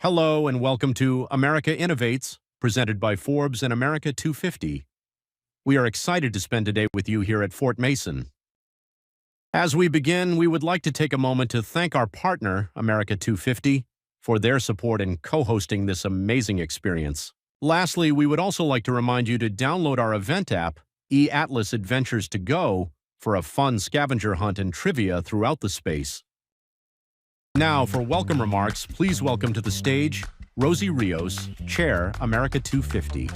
Hello and welcome to America Innovates, presented by Forbes and America250. We are excited to spend today with you here at Fort Mason. As we begin, we would like to take a moment to thank our partner, America250, for their support in co-hosting this amazing experience. Lastly, we would also like to remind you to download our event app, eAtlas Adventures to Go, for a fun scavenger hunt and trivia throughout the space. Now, for welcome remarks, please welcome to the stage Rosie Rios, Chair, America250.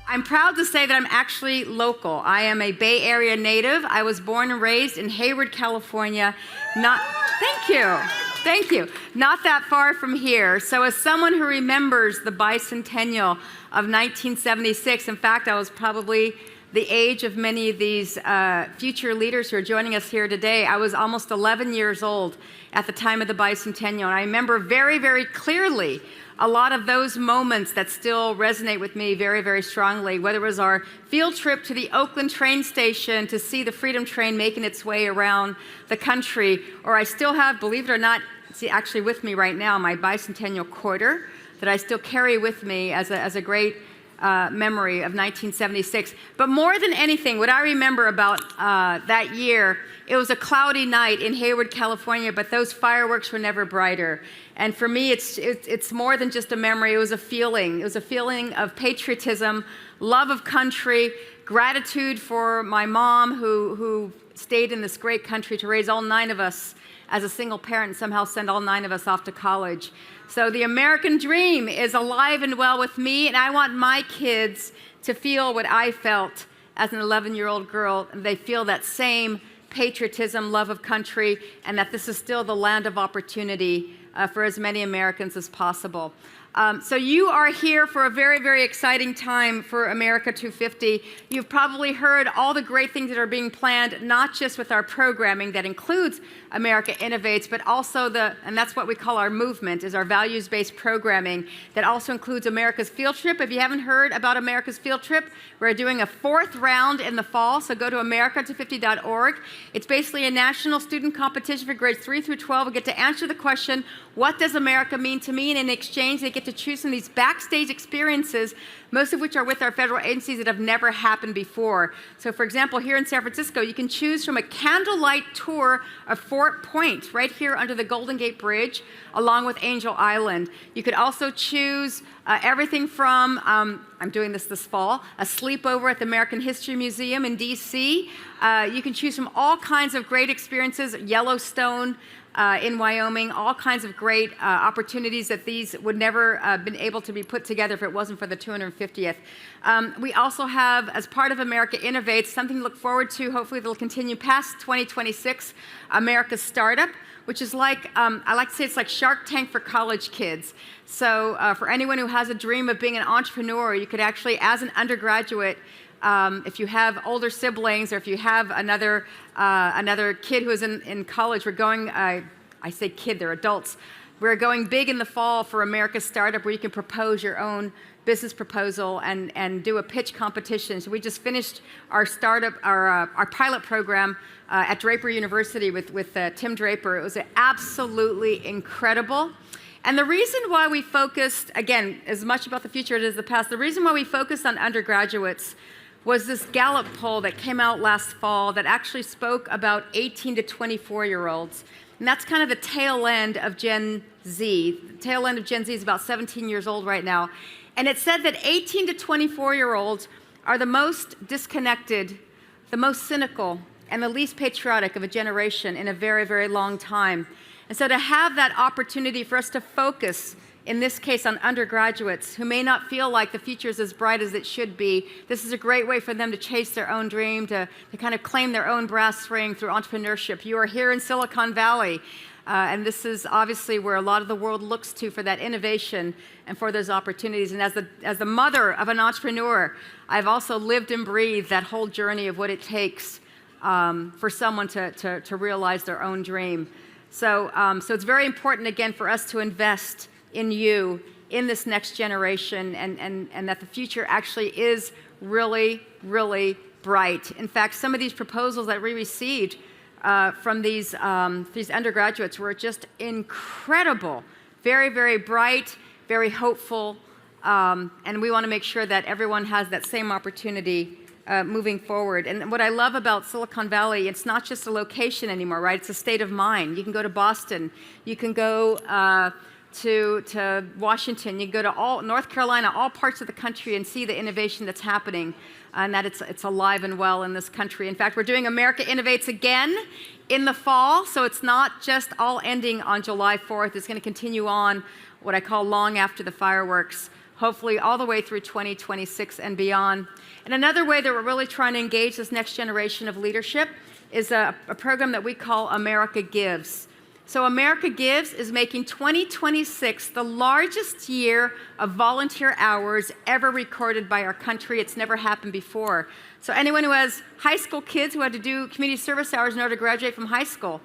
I'm proud to say that I'm actually local. I am a Bay Area native. I was born and raised in Hayward, California. Thank you. Not that far from here. So as someone who remembers the bicentennial of 1976, in fact, I was probably the age of many of these future leaders who are joining us here today. I was almost 11 years old at the time of the bicentennial. And I remember very, very clearly a lot of those moments that still resonate with me very, very strongly, whether it was our field trip to the Oakland train station to see the Freedom Train making its way around the country, or I still have, believe it or not, actually with me right now, my bicentennial quarter that I still carry with me as a great memory of 1976. But more than anything, what I remember about that year, it was a cloudy night in Hayward, California, but those fireworks were never brighter. And for me, it's more than just a memory. It was a feeling. It was a feeling of patriotism, love of country, gratitude for my mom who stayed in this great country to raise all 9 of us as a single parent and somehow send all 9 of us off to college. So the American dream is alive and well with me, and I want my kids to feel what I felt as an 11-year-old girl. They feel that same patriotism, love of country, and that this is still the land of opportunity for as many Americans as possible. So you are here for a very, very exciting time for America250. You've probably heard all the great things that are being planned, not just with our programming that includes America Innovates, but also and that's what we call our movement, is our values-based programming that also includes America's Field Trip. If you haven't heard about America's Field Trip, we're doing a 4th round in the fall, so go to america250.org. It's basically a national student competition for grades 3 through 12. We get to answer the question, what does America mean to me? And in exchange, they get to choose some of these backstage experiences, most of which are with our federal agencies that have never happened before. So for example, here in San Francisco, you can choose from a candlelight tour of Fort Point, right here under the Golden Gate Bridge, along with Angel Island. You could also choose everything from, I'm doing this fall, a sleepover at the American History Museum in DC. You can choose from all kinds of great experiences, Yellowstone, in Wyoming, all kinds of great opportunities that these would never been able to be put together if it wasn't for the 250th. We also have, as part of America Innovates, something to look forward to. Hopefully it'll continue past 2026, America's Startup, which is like, I like to say it's like Shark Tank for college kids. So for anyone who has a dream of being an entrepreneur, you could actually, as an undergraduate, if you have older siblings or if you have another kid who is in college, we're going, I say kid, they're adults. We're going big in the fall for America's Startup, where you can propose your own business proposal and do a pitch competition. So we just finished our startup, our pilot program at Draper University with Tim Draper. It was absolutely incredible. And the reason why we focused, again, as much about the future as the past, the reason why we focused on undergraduates was this Gallup poll that came out last fall that actually spoke about 18 to 24-year-olds. And that's kind of the tail end of Gen Z. The tail end of Gen Z is about 17 years old right now. And it said that 18 to 24-year-olds are the most disconnected, the most cynical, and the least patriotic of a generation in a very, very long time. And so to have that opportunity for us to focus, in this case, on undergraduates who may not feel like the future is as bright as it should be, this is a great way for them to chase their own dream, to kind of claim their own brass ring through entrepreneurship. You are here in Silicon Valley, and this is obviously where a lot of the world looks to for that innovation and for those opportunities. And as the mother of an entrepreneur, I've also lived and breathed that whole journey of what it takes for someone to realize their own dream. So it's very important, again, for us to invest in you, in this next generation, and that the future actually is really, really bright. In fact, some of these proposals that we received from these undergraduates were just incredible. Very, very bright, very hopeful, and we want to make sure that everyone has that same opportunity moving forward. And what I love about Silicon Valley, it's not just a location anymore, right? It's a state of mind. You can go to Boston, you can go to Washington, you can go to North Carolina, all parts of the country, and see the innovation that's happening, and that it's alive and well in this country. In fact, we're doing America Innovates again in the fall, so it's not just all ending on July 4th. It's going to continue on what I call long after the fireworks, hopefully all the way through 2026 and beyond. And another way that we're really trying to engage this next generation of leadership is a program that we call America Gives. So America Gives is making 2026 the largest year of volunteer hours ever recorded by our country. It's never happened before. So anyone who has high school kids who had to do community service hours in order to graduate from high school,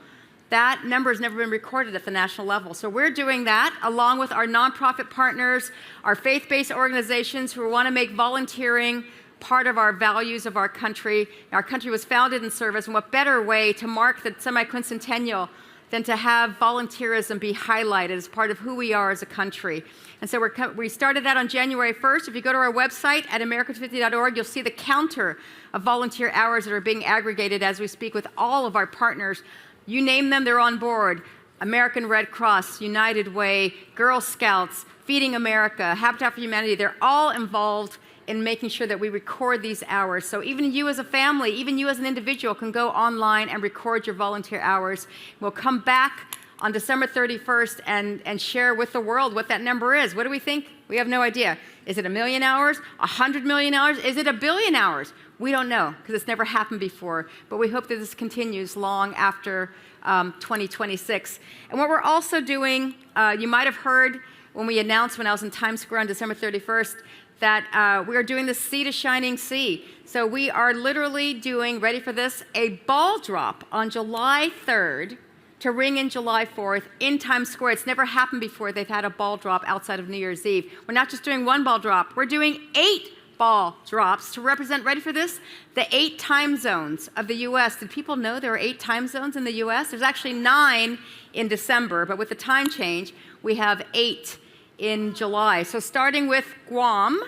that number has never been recorded at the national level. So we're doing that along with our nonprofit partners, our faith-based organizations who want to make volunteering part of our values of our country. Our country was founded in service, and what better way to mark the semi-quincentennial than to have volunteerism be highlighted as part of who we are as a country. And so we started that on January 1st. If you go to our website at america250.org, you'll see the counter of volunteer hours that are being aggregated as we speak with all of our partners. You name them, they're on board. American Red Cross, United Way, Girl Scouts, Feeding America, Habitat for Humanity, they're all involved in making sure that we record these hours. So even you as a family, even you as an individual can go online and record your volunteer hours. We'll come back on December 31st and share with the world what that number is. What do we think? We have no idea. Is it 1 million hours? 100 million hours? Is it 1 billion hours? We don't know, because it's never happened before. But we hope that this continues long after 2026. And what we're also doing, you might have heard when we announced when I was in Times Square on December 31st, that we are doing the Sea to Shining Sea. So we are literally doing, ready for this, a ball drop on July 3rd to ring in July 4th in Times Square. It's never happened before they've had a ball drop outside of New Year's Eve. We're not just doing one ball drop, we're doing 8 ball drops to represent, ready for this, the 8 time zones of the US. Did people know there are 8 time zones in the US? There's actually 9 in December, but with the time change, we have 8 in July. So starting with Guam,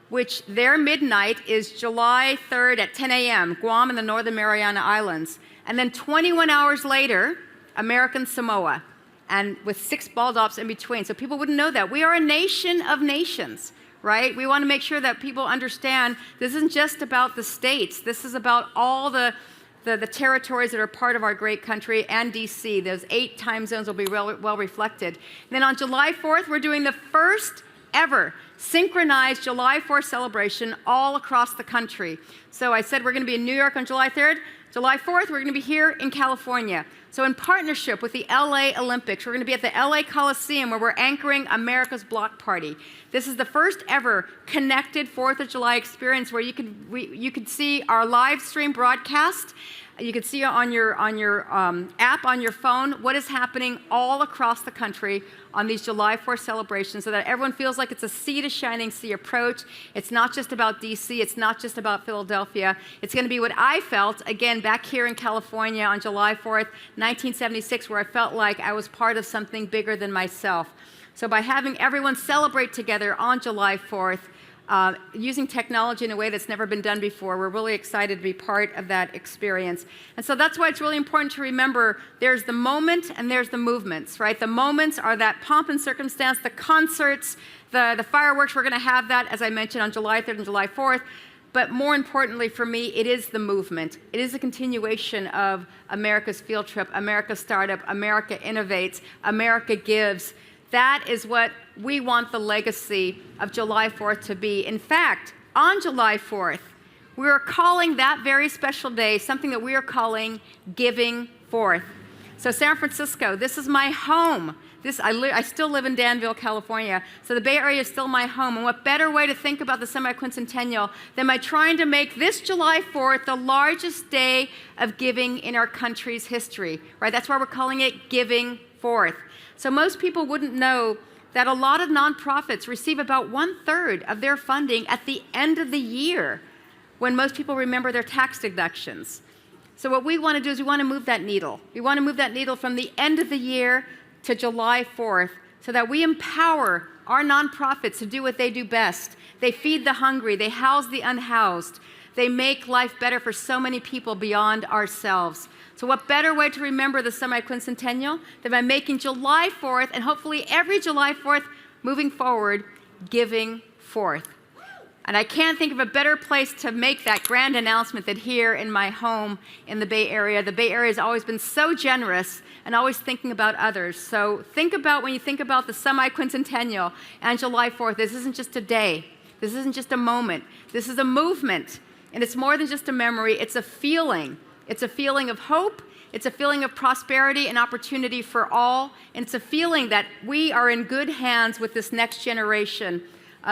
which their midnight is July 3rd at 10 a.m., Guam and the Northern Mariana Islands. And then 21 hours later, American Samoa, and with 6 ball drops in between. So people wouldn't know that. We are a nation of nations, right? We want to make sure that people understand this isn't just about the states. This is about all the territories that are part of our great country, and DC. Those 8 time zones will be well reflected. And then on July 4th, we're doing the first ever synchronized July 4th celebration all across the country. So I said we're going to be in New York on July 3rd. July 4th, we're going to be here in California. So in partnership with the LA Olympics, we're going to be at the LA Coliseum where we're anchoring America's Block Party. This is the first ever connected 4th of July experience where you could see our live stream broadcast. You can see on your app on your phone what is happening all across the country on these July 4th celebrations so that everyone feels like it's a sea to shining sea approach. It's not just about DC. It's not just about Philadelphia. It's going to be what I felt, again, back here in California on July 4th, 1976, where I felt like I was part of something bigger than myself. So by having everyone celebrate together on July 4th, using technology in a way that's never been done before. We're really excited to be part of that experience. And so that's why it's really important to remember there's the moment and there's the movements, right? The moments are that pomp and circumstance, the concerts, the fireworks. We're going to have that, as I mentioned, on July 3rd and July 4th. But more importantly for me, it is the movement. It is a continuation of America's Field Trip, America's Startup, America Innovates, America Gives. That is what we want the legacy of July 4th to be. In fact, on July 4th, we are calling that very special day something that we are calling Giving Forth. So San Francisco, this is my home. I still live in Danville, California, so the Bay Area is still my home. And what better way to think about the semi-quincentennial than by trying to make this July 4th the largest day of giving in our country's history, right? That's why we're calling it Giving Forth. So most people wouldn't know that a lot of nonprofits receive about 1/3 of their funding at the end of the year, when most people remember their tax deductions. So what we want to do is we want to move that needle. We want to move that needle from the end of the year to July 4th so that we empower our nonprofits to do what they do best. They feed the hungry. They house the unhoused. They make life better for so many people beyond ourselves. So what better way to remember the semi-quincentennial than by making July 4th, and hopefully every July 4th moving forward, giving forth. And I can't think of a better place to make that grand announcement than here in my home in the Bay Area. The Bay Area has always been so generous and always thinking about others. So think about, when you think about the semi-quincentennial and July 4th, this isn't just a day. This isn't just a moment. This is a movement. And it's more than just a memory. It's a feeling. It's a feeling of hope. It's a feeling of prosperity and opportunity for all. And it's a feeling that we are in good hands with this next generation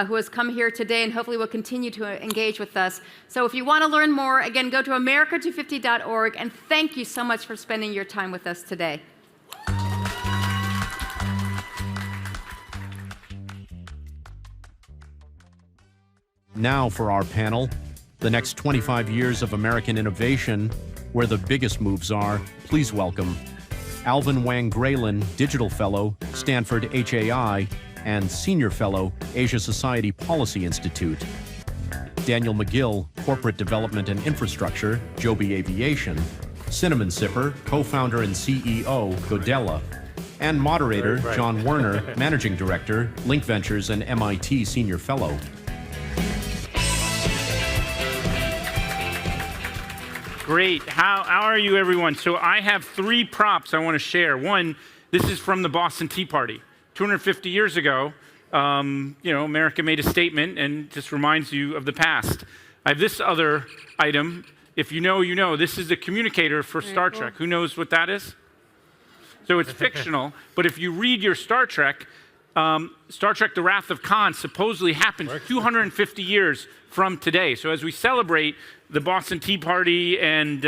who has come here today and hopefully will continue to engage with us. So if you want to learn more, again, go to america250.org, and thank you so much for spending your time with us today. Now for our panel, the next 25 years of American innovation, where the biggest moves are. Please welcome Alvin Wang Graylin, Digital Fellow, Stanford HAI, and Senior Fellow, Asia Society Policy Institute. Daniel McGill, Corporate Development and Infrastructure, Joby Aviation. Cinnamon Sipper, Co-founder and CEO, Godella. And moderator, John Werner, Managing Director, Link Ventures and MIT Senior Fellow. Great. How are you, everyone? So I have 3 props I want to share. One, this is from the Boston Tea Party. 250 years ago, America made a statement, and just reminds you of the past. I have this other item. If you know, you know. This is a communicator for Star Trek. Who knows what that is? So it's fictional, but if you read your Star Trek, The Wrath of Khan supposedly happened 250 years from today. So as we celebrate the Boston Tea Party, and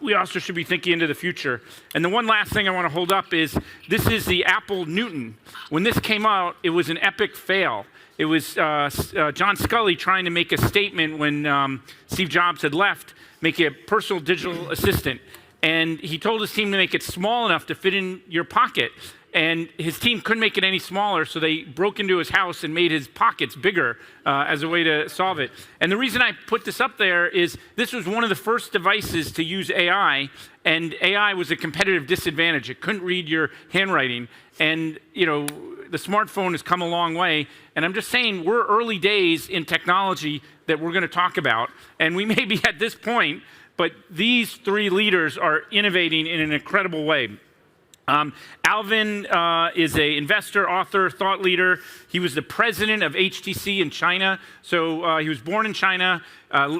we also should be thinking into the future. And the one last thing I want to hold up is, this is the Apple Newton. When this came out, it was an epic fail. It was John Scully trying to make a statement when Steve Jobs had left, make a personal digital assistant. And he told his team to make it small enough to fit in your pocket. And his team couldn't make it any smaller, so they broke into his house and made his pockets bigger as a way to solve it. And the reason I put this up there is this was one of the first devices to use AI, and AI was a competitive disadvantage. It couldn't read your handwriting. And the smartphone has come a long way. And I'm just saying, we're early days in technology that we're going to talk about. And we may be at this point, but these 3 leaders are innovating in an incredible way. Alvin is an investor, author, thought leader. He was the president of HTC in China. So he was born in China,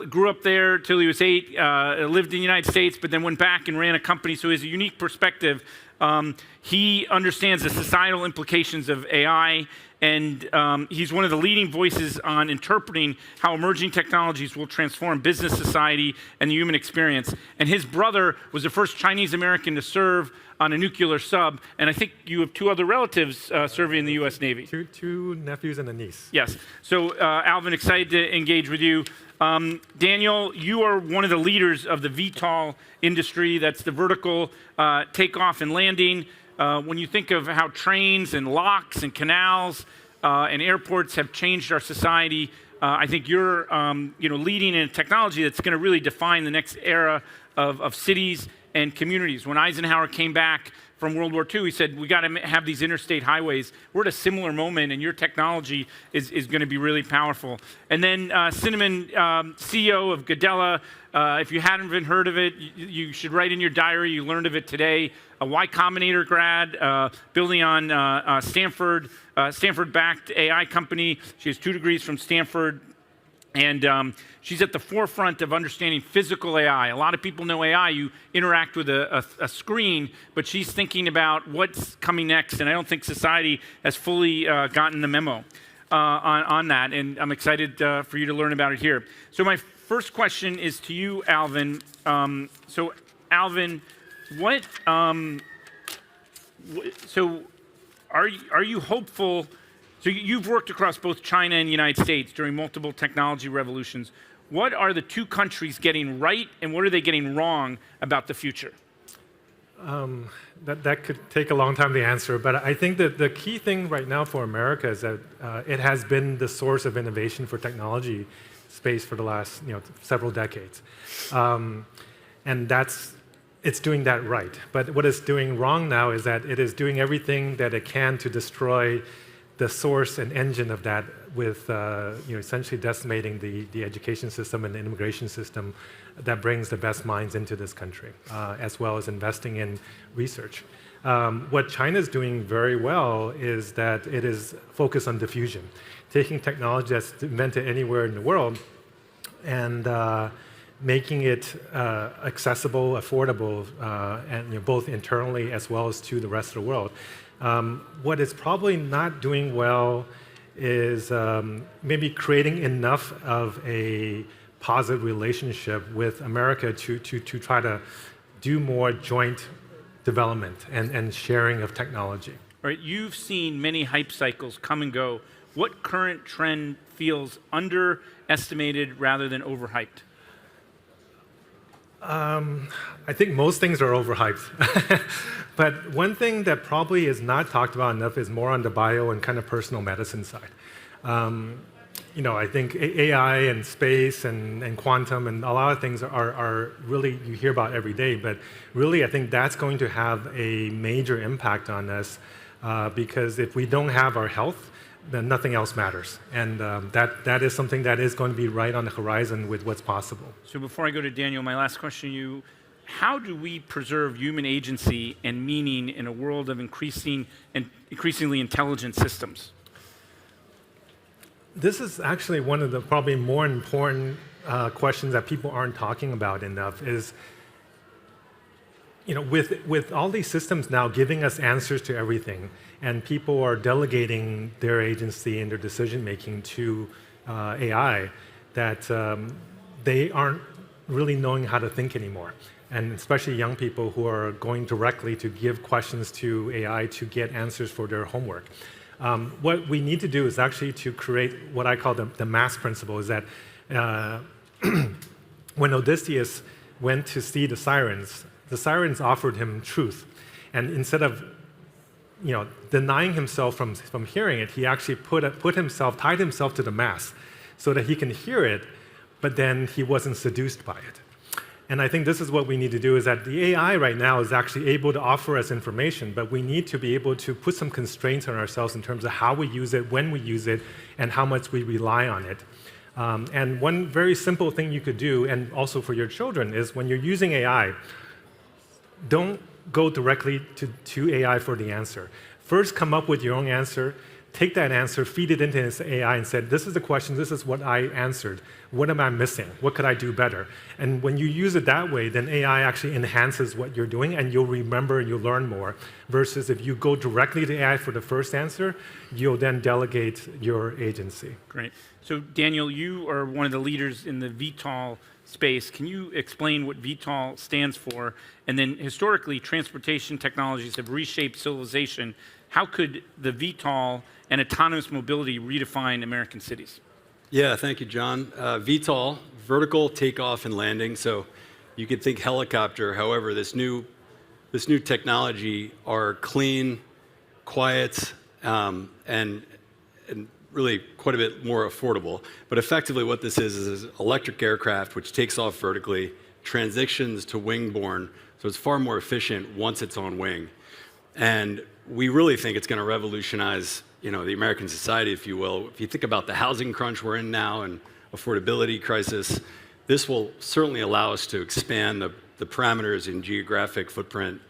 grew up there till he was 8, lived in the United States, but then went back and ran a company. So he has a unique perspective. He understands the societal implications of AI, and he's one of the leading voices on interpreting how emerging technologies will transform business, society, and the human experience. And his brother was the first Chinese American to serve on a nuclear sub, and I think you have 2 other relatives serving in the U.S. Navy. Two nephews and a niece. Yes. So, Alvin, excited to engage with you. Daniel, you are one of the leaders of the VTOL industry. That's the vertical takeoff and landing. When you think of how trains and locks and canals and airports have changed our society, I think you're leading in a technology that's going to really define the next era of cities and communities. When Eisenhower came back from World War II, he said, we got to have these interstate highways. We're at a similar moment, and your technology is going to be really powerful. And then Cinnamon, CEO of Godella. If you hadn't even heard of it, you should write in your diary. You learned of it today. A Y Combinator grad, building on Stanford-backed AI company. She has 2 degrees from Stanford. And she's at the forefront of understanding physical AI. A lot of people know AI. You interact with a screen, but she's thinking about what's coming next. And I don't think society has fully gotten the memo on that. And I'm excited for you to learn about it here. So my first question is to you, Alvin. So Alvin, so are you hopeful? So you've worked across both China and the United States during multiple technology revolutions. what are the two countries getting right and what are they getting wrong about the future? That could take a long time to answer, but I think that the key thing right now for America is that it has been the source of innovation for technology space for the last several decades, and it's doing that right. But what it's doing wrong now is that it is doing everything that it can to destroy the source and engine of that, with essentially decimating the education system and the immigration system that brings the best minds into this country, as well as investing in research. What China is doing very well is that it is focused on diffusion, taking technology that's invented anywhere in the world and making it accessible, affordable, and both internally as well as to the rest of the world. What it's probably not doing well is maybe creating enough of a positive relationship with America to try to do more joint development and sharing of technology. All right, you've seen many hype cycles come and go. What current trend feels underestimated rather than overhyped? I think most things are overhyped. But one thing that probably is not talked about enough is more on the bio and kind of personal medicine side. I think AI and space and quantum and a lot of things are really, you hear about every day, but really I think that's going to have a major impact on us because if we don't have our health, then nothing else matters. And that is something that is going to be right on the horizon with what's possible. So before I go to Daniel, my last question to you, how do we preserve human agency and meaning in a world of increasingly intelligent systems? This is actually one of the probably more important questions that people aren't talking about enough is, with all these systems now giving us answers to everything, and people are delegating their agency and their decision-making to AI, that they aren't really knowing how to think anymore. And especially young people who are going directly to give questions to AI to get answers for their homework. What we need to do is actually to create what I call the mass principle, is that when Odysseus went to see the sirens offered him truth. And instead of denying himself from hearing it, he actually tied himself to the mast so that he can hear it, but then he wasn't seduced by it. And I think this is what we need to do, is that the AI right now is actually able to offer us information, but we need to be able to put some constraints on ourselves in terms of how we use it, when we use it, and how much we rely on it. And one very simple thing you could do, and also for your children, is when you're using AI, don't go directly to AI for the answer. First, come up with your own answer. Take that answer, feed it into this AI, and say, this is the question, this is what I answered. What am I missing? What could I do better? And when you use it that way, then AI actually enhances what you're doing, and you'll remember and you'll learn more. Versus if you go directly to AI for the first answer, you'll then delegate your agency. Great. So Daniel, you are one of the leaders in the VTOL space. Can you explain what VTOL stands for? And then historically, transportation technologies have reshaped civilization. How could the VTOL and autonomous mobility redefine American cities? Yeah, thank you, John. VTOL, vertical takeoff and landing. So you could think helicopter. However, this new technology are clean, quiet, and really quite a bit more affordable. But effectively, what this is electric aircraft which takes off vertically, transitions to wing-borne. So it's far more efficient once it's on wing. And we really think it's going to revolutionize, the American society, if you will. If you think about the housing crunch we're in now and affordability crisis, this will certainly allow us to expand the parameters and geographic footprint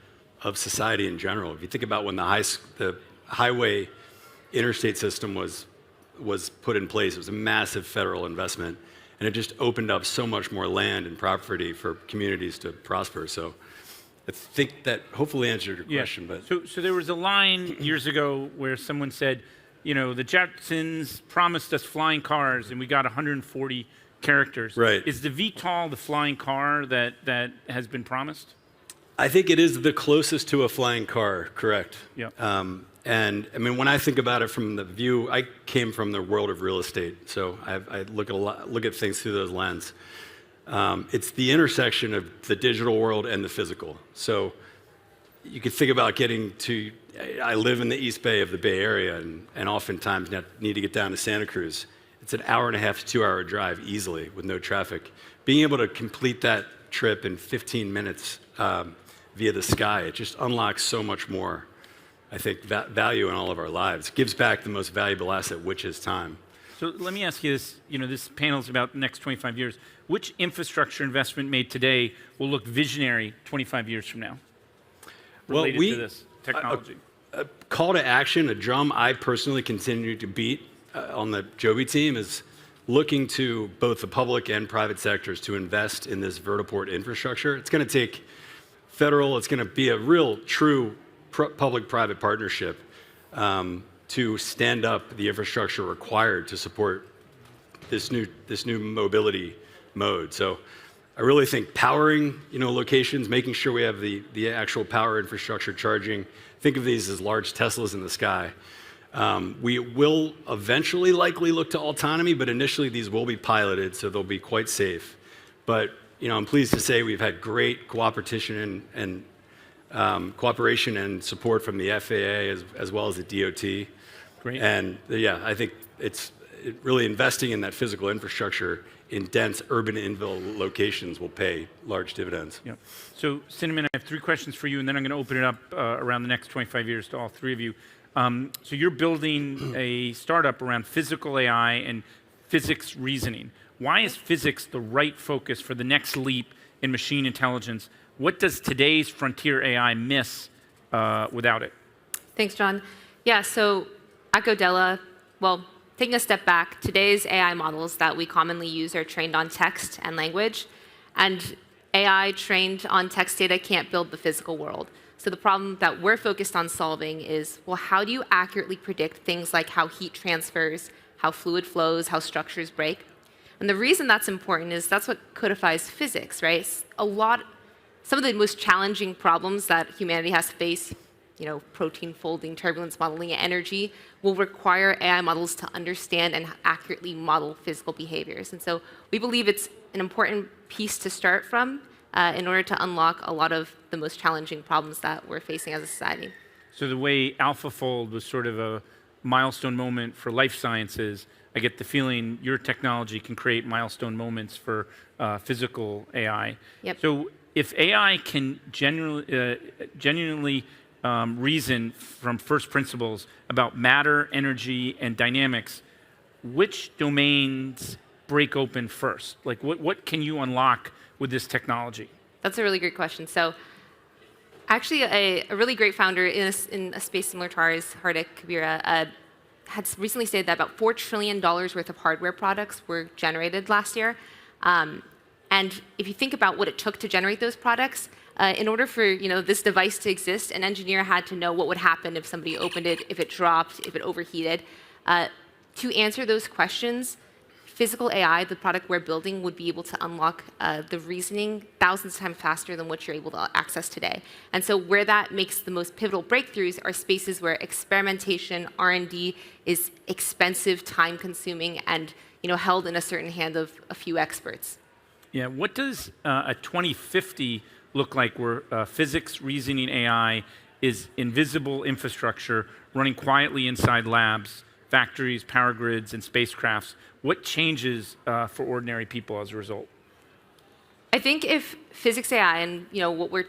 of society in general. If you think about when the highway interstate system was put in place, it was a massive federal investment, and it just opened up so much more land and property for communities to prosper. So I think that hopefully answered your question. But so there was a line years ago where someone said, the Jetsons promised us flying cars, and we got 140 characters. Right. Is the VTOL the flying car that has been promised? I think it is the closest to a flying car, correct. Yeah. And I mean, when I think about it from the view, I came from the world of real estate, so I look at things through those lens. It's the intersection of the digital world and the physical. So you could think about getting to, I live in the East Bay of the Bay Area, and oftentimes need to get down to Santa Cruz. It's an hour and a half to 2-hour drive easily with no traffic. Being able to complete that trip in 15 minutes via the sky, it just unlocks so much more, I think, value in all of our lives. Gives back the most valuable asset, which is time. So let me ask you this, this panel's about the next 25 years. Which infrastructure investment made today will look visionary 25 years from now related to this technology? A call to action, a drum I personally continue to beat on the Joby team is looking to both the public and private sectors to invest in this vertiport infrastructure. It's going to take federal, it's going to be a real true public-private partnership to stand up the infrastructure required to support this new mobility mode. So I really think powering locations, making sure we have the actual power infrastructure charging. Think of these as large Teslas in the sky. We will eventually likely look to autonomy, but initially these will be piloted, so they'll be quite safe. But I'm pleased to say we've had great cooperation and cooperation and support from the FAA as well as the DOT. Great. And I think it's really investing in that physical infrastructure in dense urban infill locations will pay large dividends. Yeah. So Cinnamon, I have 3 questions for you, and then I'm going to open it up around the next 25 years to all 3 of you. So you're building a startup around physical AI and physics reasoning. Why is physics the right focus for the next leap in machine intelligence? What does today's frontier AI miss without it? Thanks, John. Yeah, so at Godella, well, taking a step back, today's AI models that we commonly use are trained on text and language, and AI trained on text data can't build the physical world. So the problem that we're focused on solving is, well, how do you accurately predict things like how heat transfers, how fluid flows, how structures break? And the reason that's important is that's what codifies physics, right? Some of the most challenging problems that humanity has to face, protein folding, turbulence modeling, energy, will require AI models to understand and accurately model physical behaviors. And so we believe it's an important piece to start from in order to unlock a lot of the most challenging problems that we're facing as a society. So the way AlphaFold was sort of a milestone moment for life sciences, I get the feeling your technology can create milestone moments for physical AI. Yep. So if AI can genuinely reason from first principles about matter, energy, and dynamics, which domains break open first? Like what can you unlock with this technology? That's a really great question. So actually, a really great founder in a space similar to ours, Hardik Kabira, had recently stated that about $4 trillion worth of hardware products were generated last year. And if you think about what it took to generate those products, in order for this device to exist, an engineer had to know what would happen if somebody opened it, if it dropped, if it overheated. To answer those questions, physical AI, the product we're building, would be able to unlock the reasoning thousands of times faster than what you're able to access today. And so where that makes the most pivotal breakthroughs are spaces where experimentation, R&D is expensive, time-consuming, and held in a certain hand of a few experts. Yeah, what does a 2050 look like where physics, reasoning AI is invisible infrastructure running quietly inside labs, factories, power grids, and spacecrafts? What changes for ordinary people as a result? I think if physics AI and what we're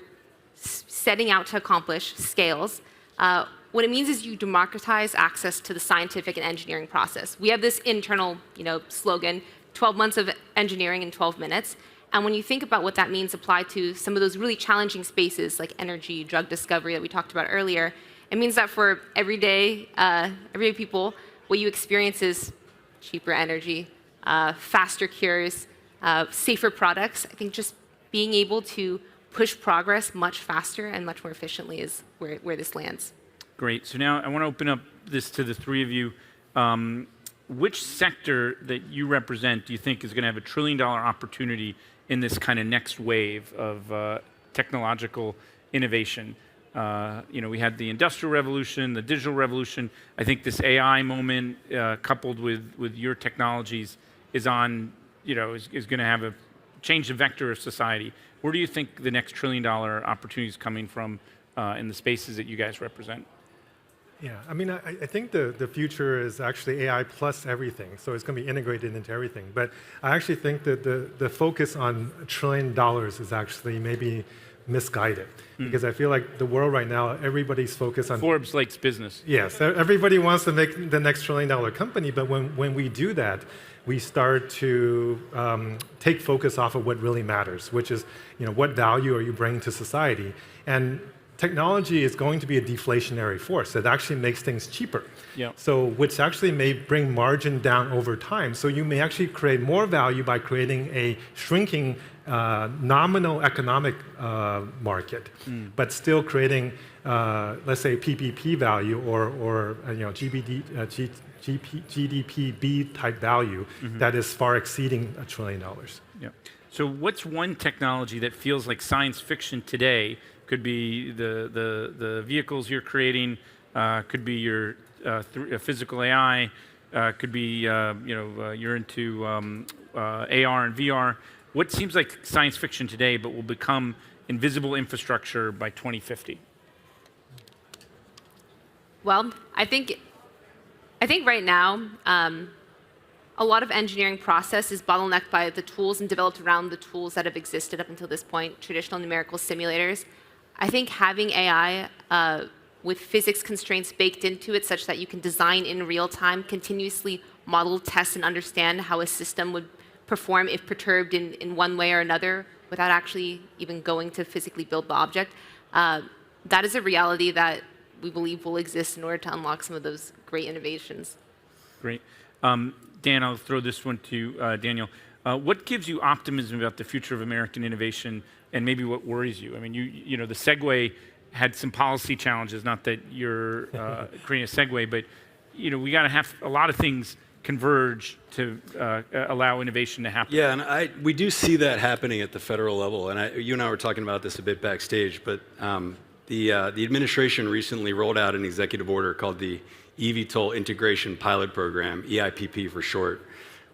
setting out to accomplish scales, what it means is you democratize access to the scientific and engineering process. We have this internal slogan, 12 months of engineering in 12 minutes. And when you think about what that means applied to some of those really challenging spaces like energy, drug discovery that we talked about earlier, it means that for everyday people, what you experience is cheaper energy, faster cures, safer products. I think just being able to push progress much faster and much more efficiently is where this lands. Great. So now I want to open up this to the 3 of you. Which sector that you represent do you think is going to have $1 trillion opportunity in this kind of next wave of technological innovation? We had the Industrial Revolution, the digital revolution. I think this AI moment, coupled with your technologies, is going to have a change the vector of society. Where do you think the next $1 trillion opportunity is coming from in the spaces that you guys represent? Yeah, I mean, I think the future is actually AI plus everything, so it's going to be integrated into everything. But I actually think that the focus on $1 trillion is actually maybe misguided, because I feel like the world right now, everybody's focused on... Forbes likes business. Yes, everybody wants to make the next $1 trillion company, but when we do that, we start to take focus off of what really matters, which is, what value are you bringing to society? And technology is going to be a deflationary force. It actually makes things cheaper. Yeah. So which actually may bring margin down over time. So you may actually create more value by creating a shrinking nominal economic market, but still creating, let's say, PPP value or GDP type value that is far exceeding $1 trillion. Yeah. So what's one technology that feels like science fiction today? Could be the vehicles you're creating, could be your physical AI, could be you're into AR and VR. What seems like science fiction today, but will become invisible infrastructure by 2050? Well, I think right now, a lot of engineering process is bottlenecked by the tools and developed around the tools that have existed up until this point, traditional numerical simulators. I think having AI with physics constraints baked into it such that you can design in real time, continuously model, test, and understand how a system would perform if perturbed in one way or another without actually even going to physically build the object, that is a reality that we believe will exist in order to unlock some of those great innovations. Great. Dan, I'll throw this one to Daniel. What gives you optimism about the future of American innovation, and maybe what worries you? I mean, the Segway had some policy challenges. Not that you're creating a Segway, but we got to have a lot of things converge to allow innovation to happen. Yeah, and we do see that happening at the federal level. And you and I were talking about this a bit backstage, but the administration recently rolled out an executive order called the eVTOL Integration Pilot Program, EIPP for short,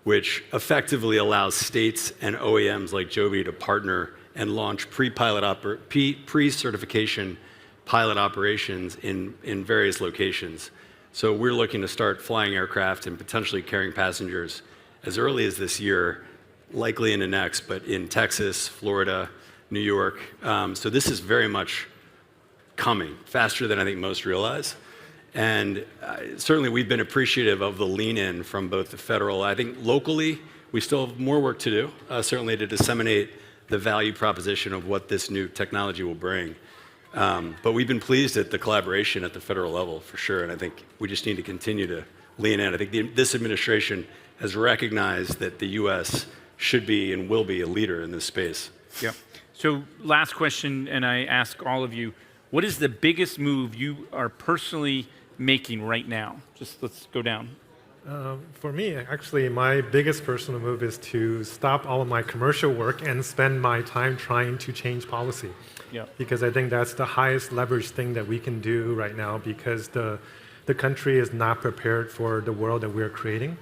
which effectively allows states and OEMs like Joby to partner and launch pre-certification pilot operations in various locations. So we're looking to start flying aircraft and potentially carrying passengers as early as this year, likely into next, but in Texas, Florida, New York. So this is very much coming, faster than I think most realize. And certainly we've been appreciative of the lean-in from both the federal, I think locally, we still have more work to do, certainly to disseminate the value proposition of what this new technology will bring. But we've been pleased at the collaboration at the federal level, for sure, and I think we just need to continue to lean in. I think this administration has recognized that the U.S. should be and will be a leader in this space. Yeah. So last question, and I ask all of you, what is the biggest move you are personally making right now? Just let's go down. For me, actually, my biggest personal move is to stop all of my commercial work and spend my time trying to change policy. Yeah. Because I think that's the highest leverage thing that we can do right now, because the country is not prepared for the world that we're creating.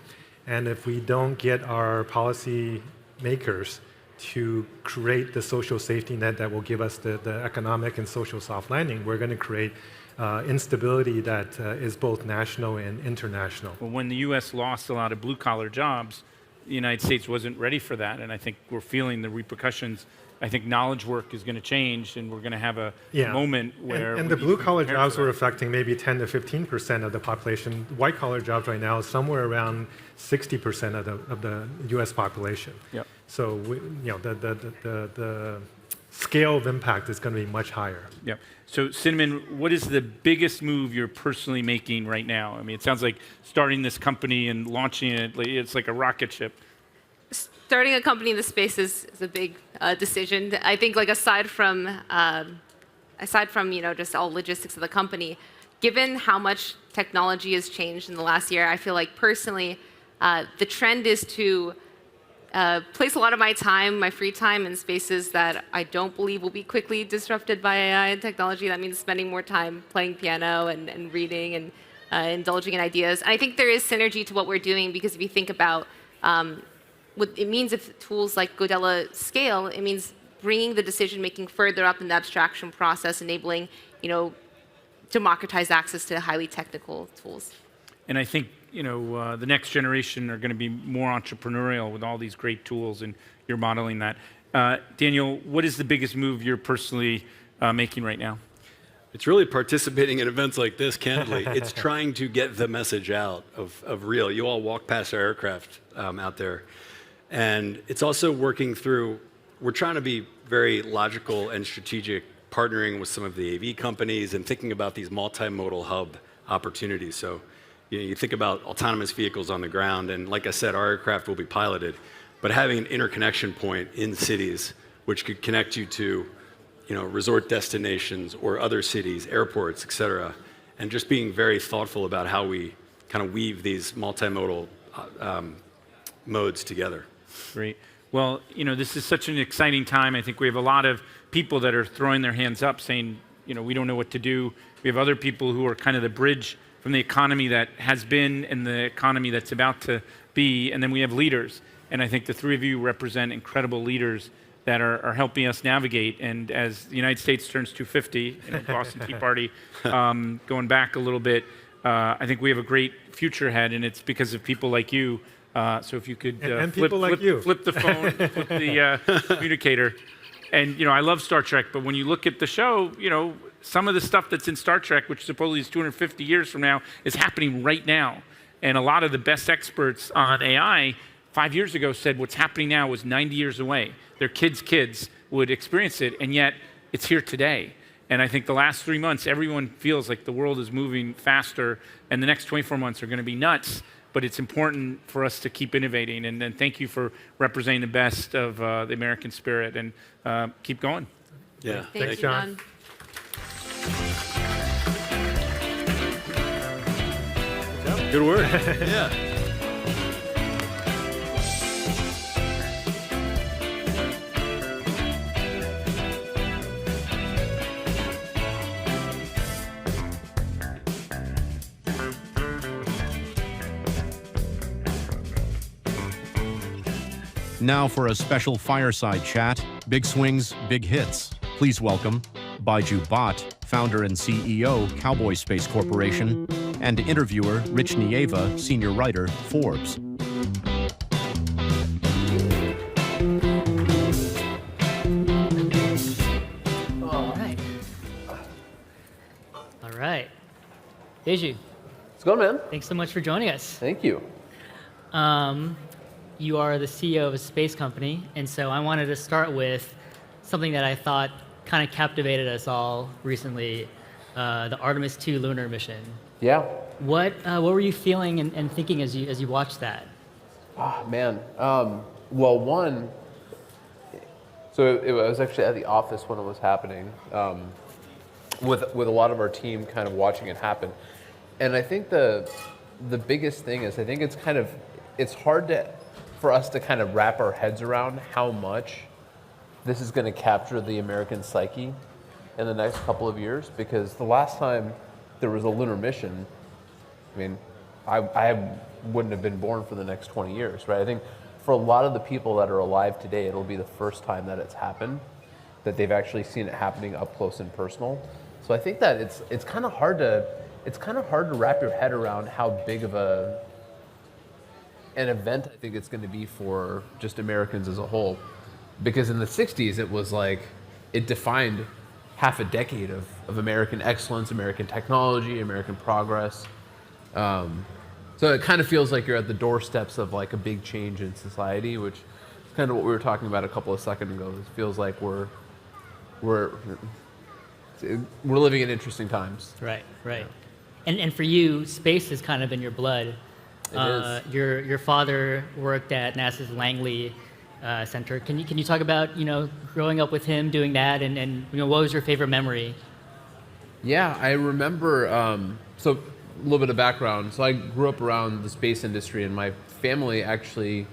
And if we don't get our policy makers to create the social safety net that will give us the economic and social soft landing, we're going to create instability that is both national and international. Well, when the U.S. lost a lot of blue-collar jobs, the United States wasn't ready for that, and I think we're feeling the repercussions. I think knowledge work is going to change, and we're going to have a moment where... And the blue-collar jobs were affecting maybe 10 to 15% of the population. White-collar jobs right now is somewhere around 60% of the U.S. population. Yep. So the scale of impact is going to be much higher. Yep. So Cinnamon, what is the biggest move you're personally making right now? I mean, it sounds like starting this company and launching it, it's like a rocket ship. Starting a company in this space is a big decision. I think, like, aside from just all logistics of the company, given how much technology has changed in the last year, I feel like personally the trend is to place a lot of my time, my free time, in spaces that I don't believe will be quickly disrupted by AI and technology. That means spending more time playing piano and reading and indulging in ideas. And I think there is synergy to what we're doing, because if you think about what it means, if tools like Godella scale, it means bringing the decision making further up in the abstraction process, enabling, democratized access to highly technical tools. And I think the next generation are going to be more entrepreneurial with all these great tools, and you're modeling that. Daniel, what is the biggest move you're personally making right now? It's really participating in events like this, candidly. It's trying to get the message out of real. You all walk past our aircraft out there. And it's also working through, we're trying to be very logical and strategic, partnering with some of the AV companies and thinking about these multimodal hub opportunities. So you think about autonomous vehicles on the ground, and like I said, our aircraft will be piloted, but having an interconnection point in cities which could connect you to resort destinations or other cities, airports, et cetera, and just being very thoughtful about how we kind of weave these multimodal modes together. Great. Well, this is such an exciting time. I think we have a lot of people that are throwing their hands up saying, we don't know what to do. We have other people who are kind of the bridge from the economy that has been and the economy that's about to be, and then we have leaders. And I think the three of you represent incredible leaders that are helping us navigate. And as the United States turns 250, Boston Tea Party, going back a little bit, I think we have a great future ahead, and it's because of people like you. So if you could flip the phone, flip the communicator. And I love Star Trek, but when you look at the show, some of the stuff that's in Star Trek, which supposedly is 250 years from now, is happening right now. And a lot of the best experts on AI 5 years ago said what's happening now was 90 years away. Their kids would experience it, and yet it's here today. And I think the last 3 months, everyone feels like the world is moving faster, and the next 24 months are going to be nuts. But it's important for us to keep innovating. And thank you for representing the best of the American spirit, and keep going. Yeah, Thanks, John. Good work. Yeah. Now for a special fireside chat, Big Swings, Big Hits. Please welcome Baiju Bhatt, founder and CEO, Cowboy Space Corporation, and interviewer Rich Nieva, senior writer, Forbes. All right. Baiju, What's going on, man? thanks so much for joining us. Thank you. You are the CEO of a space company, and so I wanted to start with something that I thought kind of captivated us all recently, the Artemis II lunar mission. Yeah. What were you feeling and thinking as you watched that? Oh, man. Well, one, so it was actually at the office when it was happening, with a lot of our team kind of watching it happen. And I think the biggest thing is, I think it's hard for us to kind of wrap our heads around how much this is going to capture the American psyche in the next couple of years, because the last time there was a lunar mission, I mean, I wouldn't have been born for the next 20 years, right? I think for a lot of the people that are alive today, it'll be the first time that it's happened, that they've actually seen it happening up close and personal. So I think that it's kind of hard to wrap your head around how big of an event I think it's going to be for just Americans as a whole. Because in the 60s, it was like, it defined half a decade of American excellence, American technology, American progress. So it kind of feels like you're at the doorsteps of like a big change in society, which is kind of what we were talking about a couple of seconds ago. It feels like we're living in interesting times. Right. And for you, space is kind of in your blood. It is. Your father worked at NASA's Langley Center. Can you talk about growing up with him doing that, and what was your favorite memory? Yeah, I remember. So a little bit of background. So I grew up around the space industry, and my family actually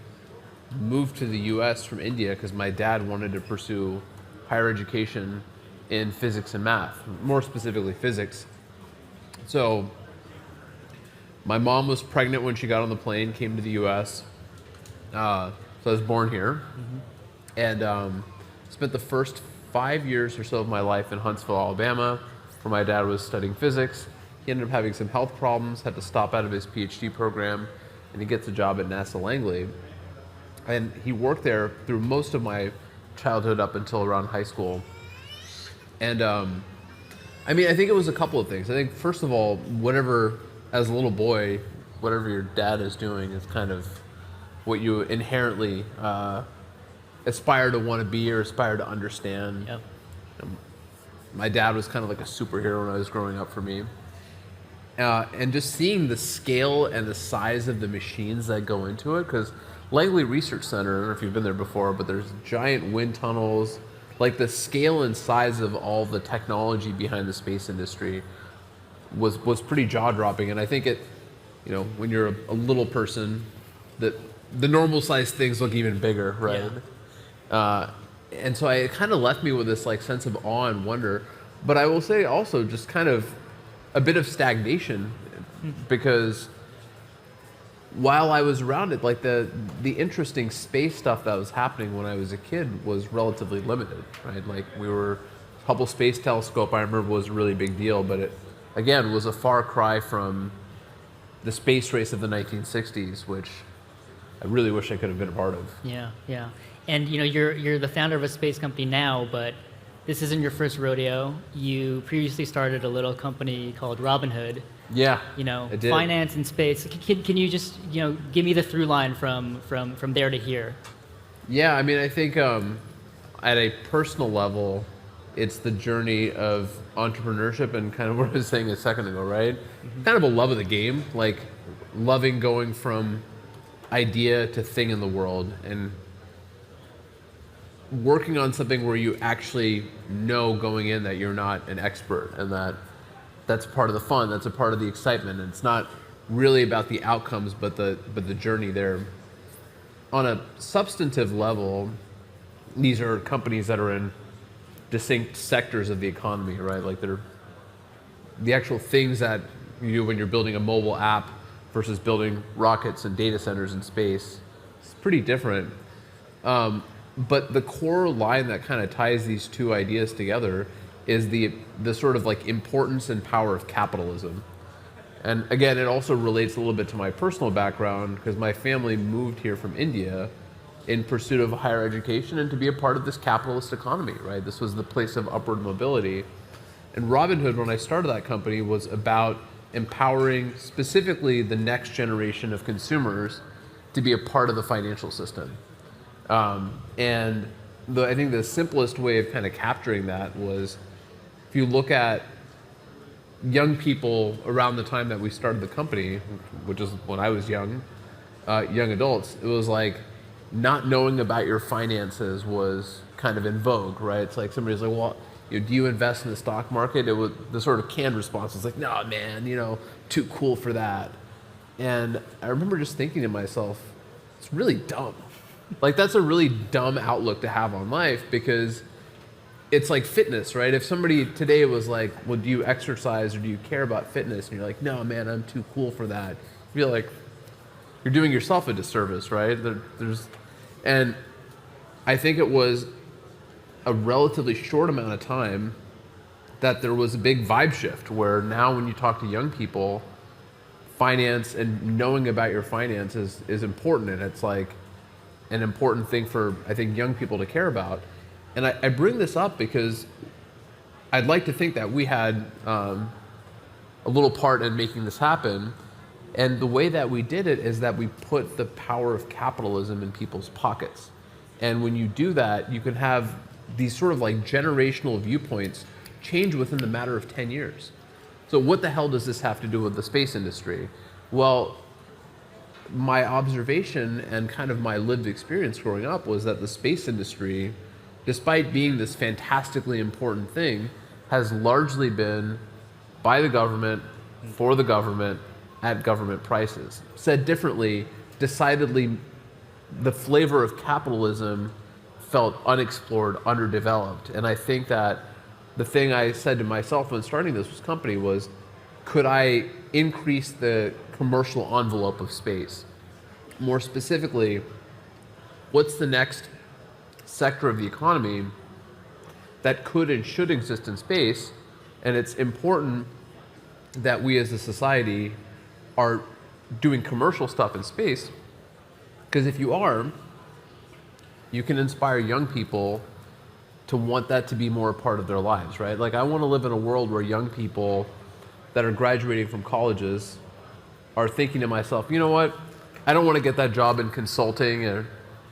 moved to the US from India because my dad wanted to pursue higher education in physics and math, more specifically physics. So my mom was pregnant when she got on the plane, came to the US. So I was born here, and spent the first 5 years or so of my life in Huntsville, Alabama, where my dad was studying physics. He ended up having some health problems, had to stop out of his PhD program, and he gets a job at NASA Langley. And he worked there through most of my childhood up until around high school. And I mean, I think it was a couple of things. I think, first of all, whatever, as a little boy, whatever your dad is doing is kind of what you inherently aspire to want to be or aspire to understand. Yep. My dad was kind of like a superhero when I was growing up for me. And just seeing the scale and the size of the machines that go into it, because Langley Research Center, I don't know if you've been there before, but there's giant wind tunnels, like the scale and size of all the technology behind the space industry was pretty jaw-dropping. And I think it, you know, when you're a little person, that the normal sized things look even bigger, right? Yeah. And so it kind of left me with this like sense of awe and wonder, but I will say also just kind of a bit of stagnation, because while I was around it, like the interesting space stuff that was happening when I was a kid was relatively limited, right? Like Hubble Space Telescope, I remember, was a really big deal, but it, again, was a far cry from the space race of the 1960s, which I really wish I could have been a part of. Yeah, yeah. And you know, you're the founder of a space company now, but this isn't your first rodeo. You previously started a little company called Robinhood. Yeah, you know, I did. Finance and space. Can you just, you know, give me the through line from there to here? Yeah, I mean, I think at a personal level, it's the journey of entrepreneurship and kind of what I was saying a second ago, right? Mm-hmm. Kind of a love of the game, like loving going from idea to thing in the world and working on something where you actually know going in that you're not an expert, and that's part of the fun, that's a part of the excitement. And it's not really about the outcomes, but the journey there. On a substantive level, these are companies that are in distinct sectors of the economy, right? Like they're the actual things that you do when you're building a mobile app versus building rockets and data centers in space. It's pretty different. But the core line that kind of ties these two ideas together is the sort of like importance and power of capitalism. And again, it also relates a little bit to my personal background, because my family moved here from India in pursuit of higher education and to be a part of this capitalist economy, right? This was the place of upward mobility. And Robinhood, when I started that company, was about empowering specifically the next generation of consumers to be a part of the financial system. And I think the simplest way of kind of capturing that was, if you look at young people around the time that we started the company, which is when I was young adults, it was like not knowing about your finances was kind of in vogue, right? It's like somebody's like, well, do you invest in the stock market? It was the sort of canned response was like, no, man, you know, too cool for that. And I remember just thinking to myself, it's really dumb. Like, that's a really dumb outlook to have on life, because it's like fitness, right? If somebody today was like, well, do you exercise or do you care about fitness? And you're like, no, man, I'm too cool for that. You feel like you're doing yourself a disservice, right? And I think it was a relatively short amount of time that there was a big vibe shift, where now when you talk to young people, finance and knowing about your finances is important, and it's like an important thing for, I think, young people to care about. And I bring this up because I'd like to think that we had a little part in making this happen. And the way that we did it is that we put the power of capitalism in people's pockets. And when you do that, you can have these sort of like generational viewpoints change within the matter of 10 years. So what the hell does this have to do with the space industry? Well, my observation and kind of my lived experience growing up was that the space industry, despite being this fantastically important thing, has largely been by the government, for the government, at government prices. Said differently, decidedly the flavor of capitalism felt unexplored, underdeveloped. And I think that the thing I said to myself when starting this company was, could I increase the commercial envelope of space? More specifically, what's the next sector of the economy that could and should exist in space? And it's important that we as a society are doing commercial stuff in space, because if you are, you can inspire young people to want that to be more a part of their lives, right? Like, I want to live in a world where young people that are graduating from colleges are thinking to myself, you know what, I don't want to get that job in consulting, or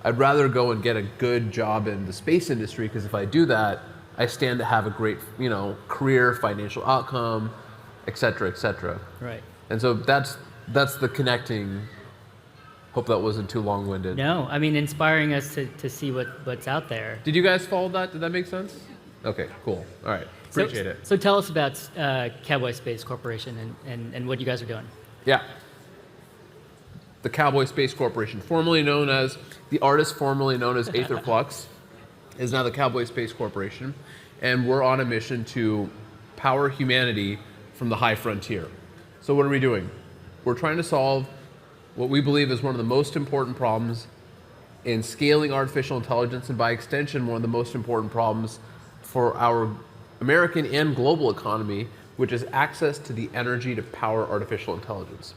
I'd rather go and get a good job in the space industry, because if I do that, I stand to have a great, career, financial outcome, et cetera, et cetera. Right. And so that's the connecting. Hope that wasn't too long-winded. No, I mean, inspiring us to see what's out there. Did you guys follow that? Did that make sense? Okay, cool. All right, appreciate it. So tell us about Cowboy Space Corporation and what you guys are doing. Yeah. The Cowboy Space Corporation, formerly known as the artist formerly known as Aetherflux, is now the Cowboy Space Corporation, and we're on a mission to power humanity from the high frontier. So what are we doing? We're trying to solve what we believe is one of the most important problems in scaling artificial intelligence, and by extension, one of the most important problems for our American and global economy, which is access to the energy to power artificial intelligence.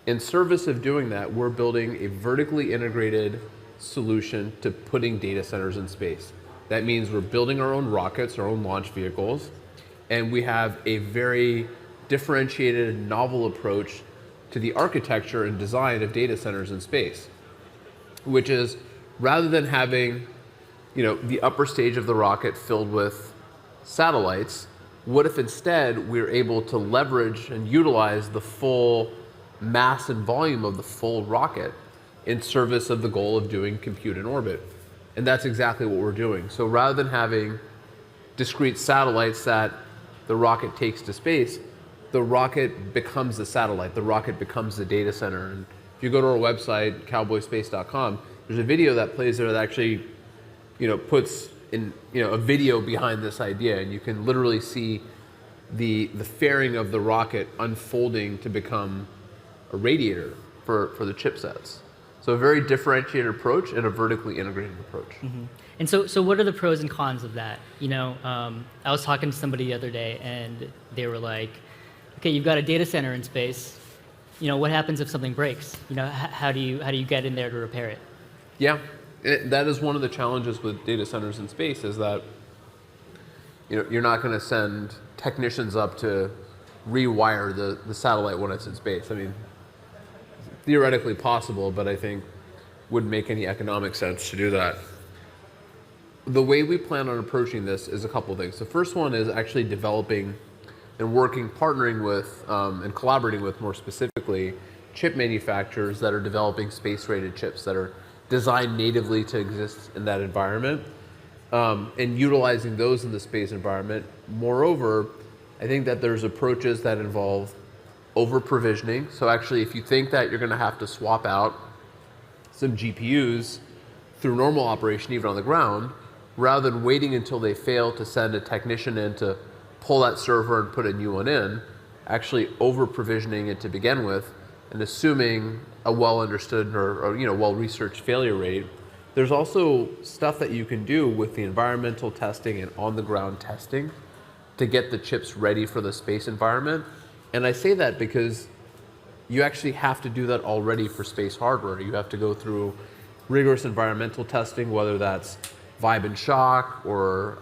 In service of doing that, we're building a vertically integrated solution to putting data centers in space. That means we're building our own rockets, our own launch vehicles, and we have a very differentiated, novel approach to the architecture and design of data centers in space, which is, rather than having, the upper stage of the rocket filled with satellites, what if instead we're able to leverage and utilize the full mass and volume of the full rocket in service of the goal of doing compute in orbit? And that's exactly what we're doing. So rather than having discrete satellites that the rocket takes to space, the rocket becomes the satellite, the rocket becomes the data center. And if you go to our website, cowboyspace.com, there's a video that plays there that actually, puts in, a video behind this idea, and you can literally see the fairing of the rocket unfolding to become a radiator for the chipsets. So a very differentiated approach and a vertically integrated approach. Mm-hmm. And so what are the pros and cons of that? I was talking to somebody the other day, and they were like, okay, you've got a data center in space. What happens if something breaks? How do you get in there to repair it? Yeah, that is one of the challenges with data centers in space, is that you're not going to send technicians up to rewire the satellite when it's in space. I mean, theoretically possible, but I think wouldn't make any economic sense to do that. The way we plan on approaching this is a couple of things. The first one is actually developing and partnering with, and collaborating with, more specifically, chip manufacturers that are developing space-rated chips that are designed natively to exist in that environment, and utilizing those in the space environment. Moreover, I think that there's approaches that involve over-provisioning. So actually, if you think that you're going to have to swap out some GPUs through normal operation, even on the ground, rather than waiting until they fail to send a technician in to pull that server and put a new one in, actually over-provisioning it to begin with, and assuming a well-understood or well-researched failure rate. There's also stuff that you can do with the environmental testing and on-the-ground testing to get the chips ready for the space environment. And I say that because you actually have to do that already for space hardware. You have to go through rigorous environmental testing, whether that's vibe and shock or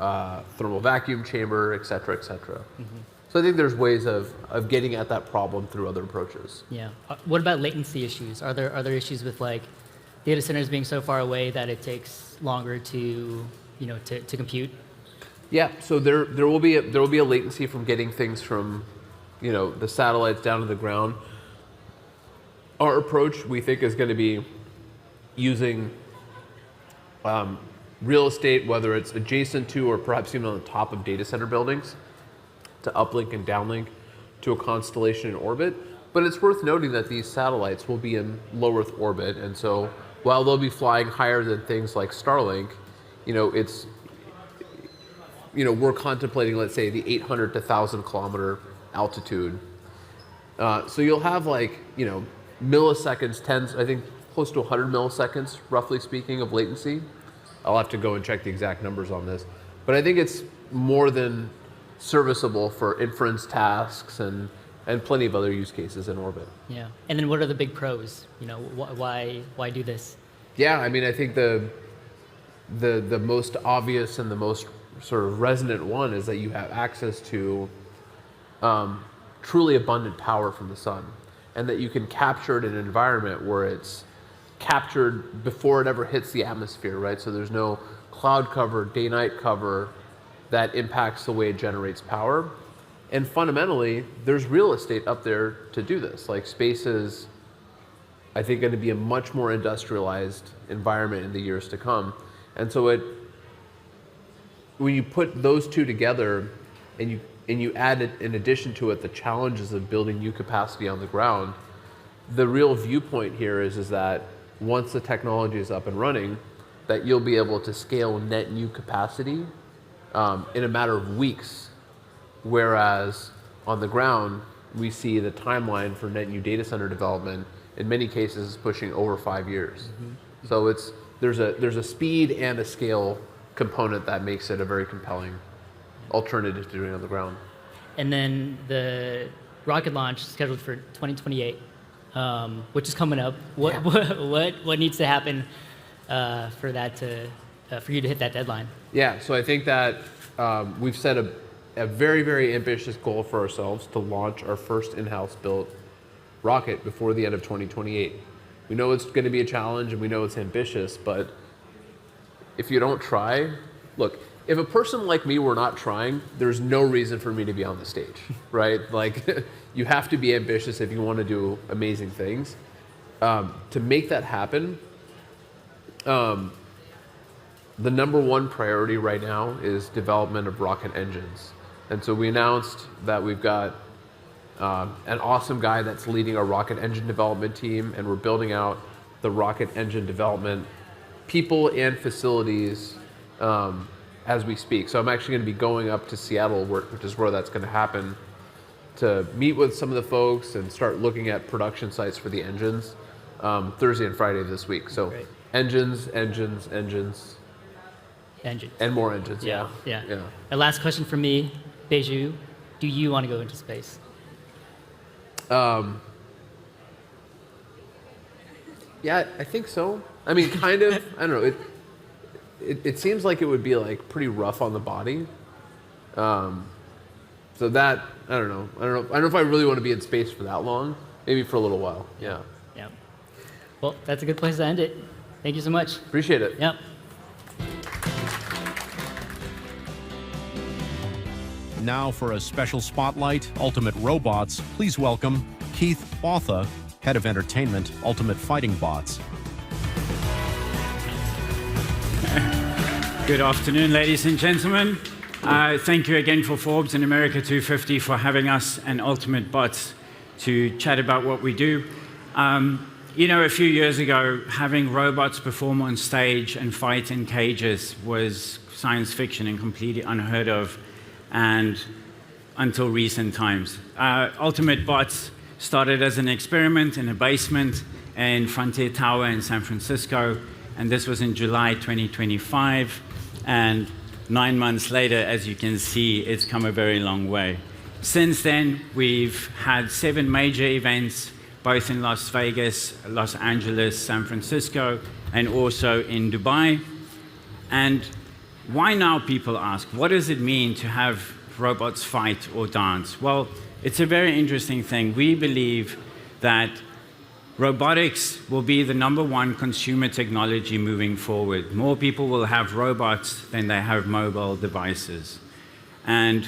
thermal vacuum chamber, et cetera, et cetera. Mm-hmm. So I think there's ways of getting at that problem through other approaches. Yeah. What about latency issues? Are there issues with data centers being so far away that it takes longer to compute? Yeah. So there will be a latency from getting things from the satellites down to the ground. Our approach, we think, is going to be using real estate, whether it's adjacent to or perhaps even on the top of data center buildings, to uplink and downlink to a constellation in orbit. But it's worth noting that these satellites will be in low Earth orbit, and so while they'll be flying higher than things like Starlink, we're contemplating, let's say, the 800 to 1,000 kilometer altitude. So you'll have milliseconds, tens, I think close to 100 milliseconds, roughly speaking, of latency. I'll have to go and check the exact numbers on this. But I think it's more than serviceable for inference tasks and plenty of other use cases in orbit. Yeah. And then what are the big pros? Why do this? Yeah, I mean, I think the most obvious and the most sort of resonant one is that you have access to truly abundant power from the sun, and that you can capture it in an environment where it's captured before it ever hits the atmosphere, right? So there's no cloud cover, day-night cover that impacts the way it generates power. And fundamentally, there's real estate up there to do this. Like, space is, I think, going to be a much more industrialized environment in the years to come. And so when you put those two together and you add it, in addition to it, the challenges of building new capacity on the ground, the real viewpoint here is that once the technology is up and running, that you'll be able to scale net new capacity in a matter of weeks. Whereas on the ground, we see the timeline for net new data center development in many cases is pushing over 5 years. Mm-hmm. So there's a speed and a scale component that makes it a very compelling alternative to doing it on the ground. And then the rocket launch is scheduled for 2028, which is coming up. What needs to happen for that for you to hit that deadline? Yeah, so I think that we've set a very, very ambitious goal for ourselves to launch our first in-house built rocket before the end of 2028. We know it's going to be a challenge and we know it's ambitious, but if you don't try, look, if a person like me were not trying, there's no reason for me to be on the stage, right? Like, you have to be ambitious if you want to do amazing things. To make that happen, the number one priority right now is development of rocket engines. And so we announced that we've got an awesome guy that's leading our rocket engine development team, and we're building out the rocket engine development people and facilities as we speak. So I'm actually going to be going up to Seattle, which is where that's going to happen, to meet with some of the folks and start looking at production sites for the engines Thursday and Friday of this week. So great. Engines. And more engines, yeah. The last question from me, Beju, do you want to go into space? Yeah, I think so. I mean, kind of. I don't know. It seems like it would be like pretty rough on the body. So that, I don't know. I don't know if I really want to be in space for that long. Maybe for a little while. Yeah. Well, that's a good place to end it. Thank you so much. Appreciate it. Yep. Now for a special spotlight, Ultimate Robots, please welcome Keith Botha, Head of Entertainment, Ultimate Fighting Bots. Good afternoon, ladies and gentlemen. Thank you again for Forbes and America250 for having us and Ultimate Bots to chat about what we do. A few years ago, having robots perform on stage and fight in cages was science fiction and completely unheard of, and until recent times. Ultimate Bots started as an experiment in a basement in Frontier Tower in San Francisco, and this was in July 2025. And 9 months later, as you can see, it's come a very long way. Since then, we've had 7 major events, both in Las Vegas, Los Angeles, San Francisco, and also in Dubai. And why now, people ask? What does it mean to have robots fight or dance? Well, it's a very interesting thing. We believe that robotics will be the #1 consumer technology moving forward. More people will have robots than they have mobile devices. And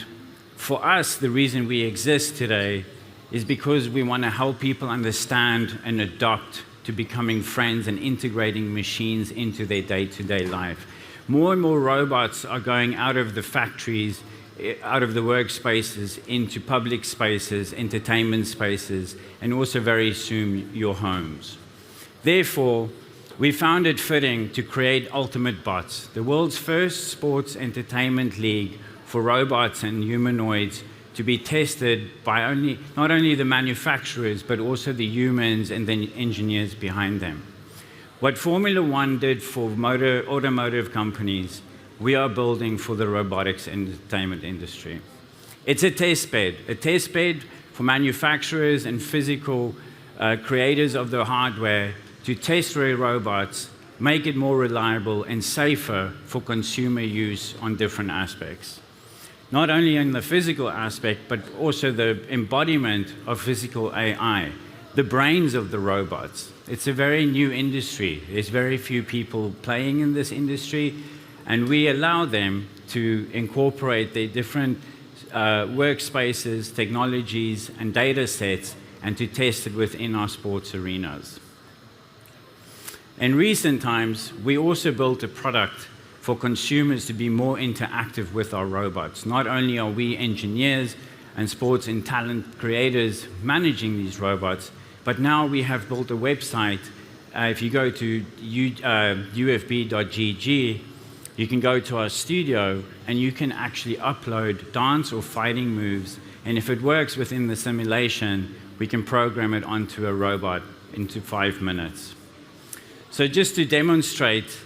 for us, the reason we exist today is because we want to help people understand and adopt to becoming friends and integrating machines into their day-to-day life. More and more robots are going out of the factories, out of the workspaces, into public spaces, entertainment spaces, and also very soon your homes. Therefore, we found it fitting to create Ultimate Bots, the world's first sports entertainment league for robots and humanoids to be tested by not only the manufacturers, but also the humans and the engineers behind them. What Formula One did for automotive companies, we are building for the robotics entertainment industry. It's a test bed for manufacturers and physical creators of the hardware to test their robots, make it more reliable and safer for consumer use on different aspects. Not only in the physical aspect, but also the embodiment of physical AI, the brains of the robots. It's a very new industry. There's very few people playing in this industry, and we allow them to incorporate their different workspaces, technologies, and data sets, and to test it within our sports arenas. In recent times, we also built a product for consumers to be more interactive with our robots. Not only are we engineers and sports and talent creators managing these robots, but now we have built a website. If you go to ufb.gg, you can go to our studio and you can actually upload dance or fighting moves. And if it works within the simulation, we can program it onto a robot into 5 minutes. So just to demonstrate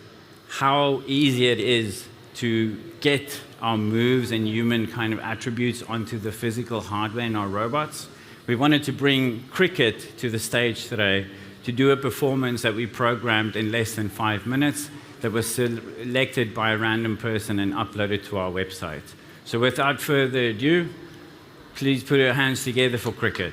how easy it is to get our moves and human kind of attributes onto the physical hardware in our robots, we wanted to bring cricket to the stage today to do a performance that we programmed in less than 5 minutes that was selected by a random person and uploaded to our website. So without further ado, please put your hands together for cricket.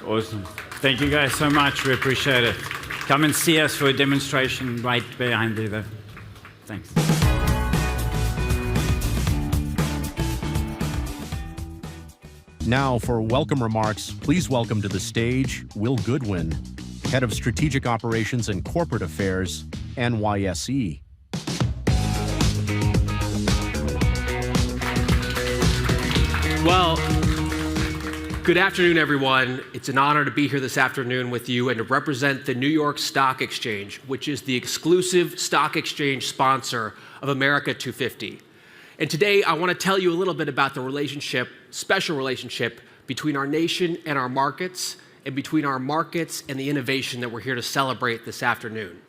Awesome. Thank you guys so much. We appreciate it. Come and see us for a demonstration right behind you there. Thanks. Now, for welcome remarks, please welcome to the stage Will Goodwin, Head of Strategic Operations and Corporate Affairs, NYSE. Well, good afternoon, everyone. It's an honor to be here this afternoon with you and to represent the New York Stock Exchange, which is the exclusive stock exchange sponsor of America 250. And today, I want to tell you a little bit about the relationship, special relationship, between our nation and our markets, and between our markets and the innovation that we're here to celebrate this afternoon.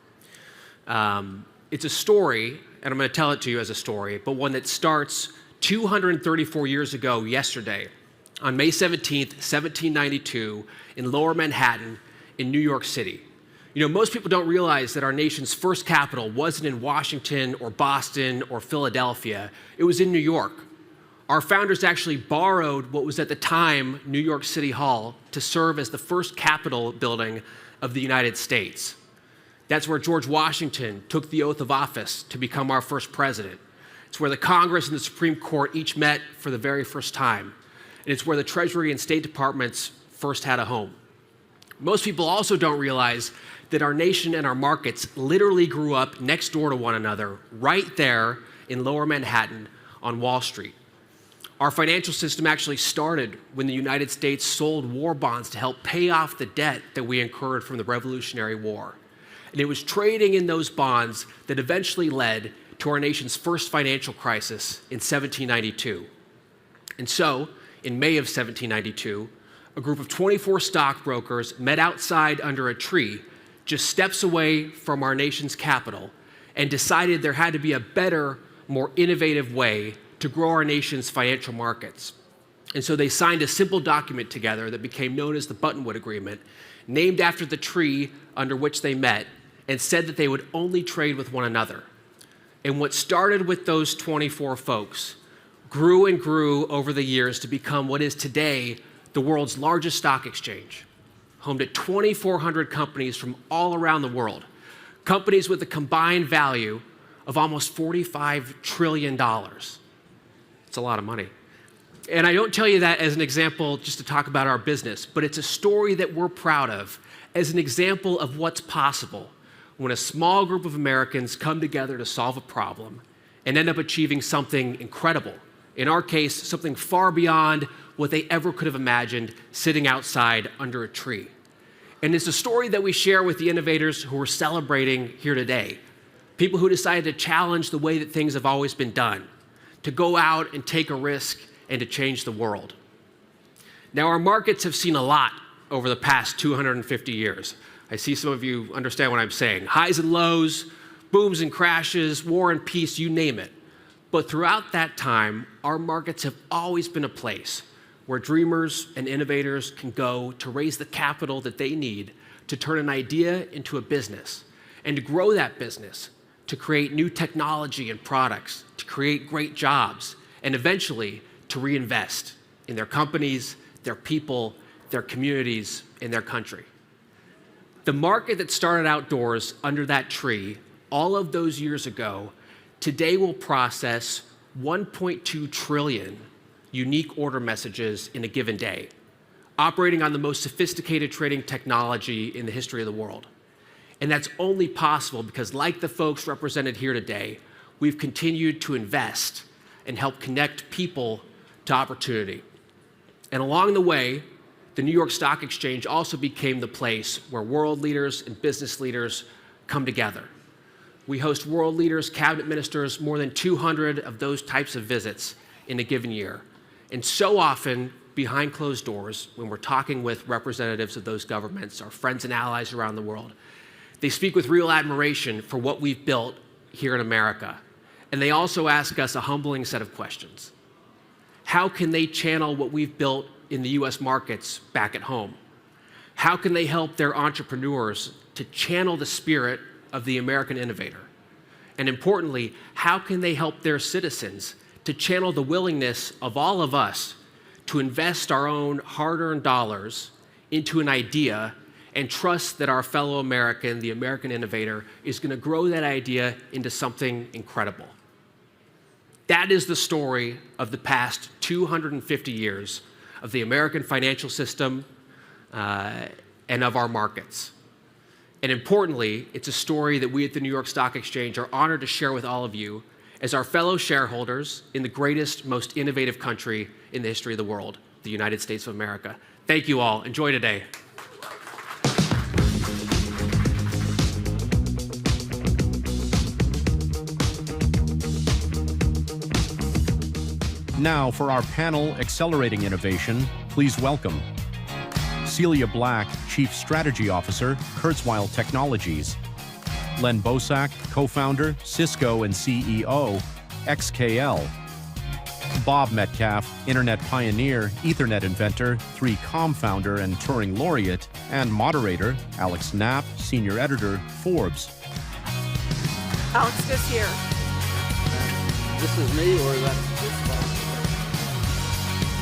It's a story, and I'm going to tell it to you as a story, but one that starts 234 years ago yesterday, on May 17th, 1792, in Lower Manhattan in New York City. You know, most people don't realize that our nation's first capital wasn't in Washington or Boston or Philadelphia. It was in New York. Our founders actually borrowed what was at the time New York City Hall to serve as the first Capitol building of the United States. That's where George Washington took the oath of office to become our first president. It's where the Congress and the Supreme Court each met for the very first time. And it's where the Treasury and State Departments first had a home. Most people also don't realize that our nation and our markets literally grew up next door to one another, right there in Lower Manhattan on Wall Street. Our financial system actually started when the United States sold war bonds to help pay off the debt that we incurred from the Revolutionary War. And it was trading in those bonds that eventually led to our nation's first financial crisis in 1792. And so, in May of 1792, a group of 24 stockbrokers met outside under a tree just steps away from our nation's capital and decided there had to be a better, more innovative way to grow our nation's financial markets. And so they signed a simple document together that became known as the Buttonwood Agreement, named after the tree under which they met, and said that they would only trade with one another. And what started with those 24 folks grew and grew over the years to become what is today the world's largest stock exchange, home to 2,400 companies from all around the world, companies with a combined value of almost $45 trillion. It's a lot of money. And I don't tell you that as an example just to talk about our business, but it's a story that we're proud of as an example of what's possible when a small group of Americans come together to solve a problem and end up achieving something incredible. In our case, something far beyond what they ever could have imagined sitting outside under a tree. And it's a story that we share with the innovators who we're celebrating here today. People who decided to challenge the way that things have always been done, to go out and take a risk and to change the world. Now, our markets have seen a lot over the past 250 years. I see some of you understand what I'm saying. Highs and lows, booms and crashes, war and peace, you name it. But throughout that time, our markets have always been a place where dreamers and innovators can go to raise the capital that they need to turn an idea into a business and to grow that business, to create new technology and products, to create great jobs, and eventually to reinvest in their companies, their people, their communities, and their country. The market that started outdoors under that tree all of those years ago today will process 1.2 trillion unique order messages in a given day, operating on the most sophisticated trading technology in the history of the world. And that's only possible because, like the folks represented here today, we've continued to invest and help connect people to opportunity. And along the way, the New York Stock Exchange also became the place where world leaders and business leaders come together. We host world leaders, cabinet ministers, more than 200 of those types of visits in a given year. And so often, behind closed doors, when we're talking with representatives of those governments, our friends and allies around the world, they speak with real admiration for what we've built here in America. And they also ask us a humbling set of questions. How can they channel what we've built in the US markets back at home? How can they help their entrepreneurs to channel the spirit of the American innovator? And importantly, how can they help their citizens to channel the willingness of all of us to invest our own hard-earned dollars into an idea and trust that our fellow American, the American innovator, is going to grow that idea into something incredible? That is the story of the past 250 years of the American financial system and of our markets. And importantly, it's a story that we at the New York Stock Exchange are honored to share with all of you as our fellow shareholders in the greatest, most innovative country in the history of the world, the United States of America. Thank you all. Enjoy today. Now for our panel Accelerating Innovation, please welcome Celia Black, Chief Strategy Officer, Kurzweil Technologies; Len Bosak, Co-founder, Cisco and CEO, XKL; Bob Metcalf, Internet Pioneer, Ethernet Inventor, 3Com founder and Turing Laureate; and moderator, Alex Knapp, Senior Editor, Forbes. Alex is here. This is me, or is that this one?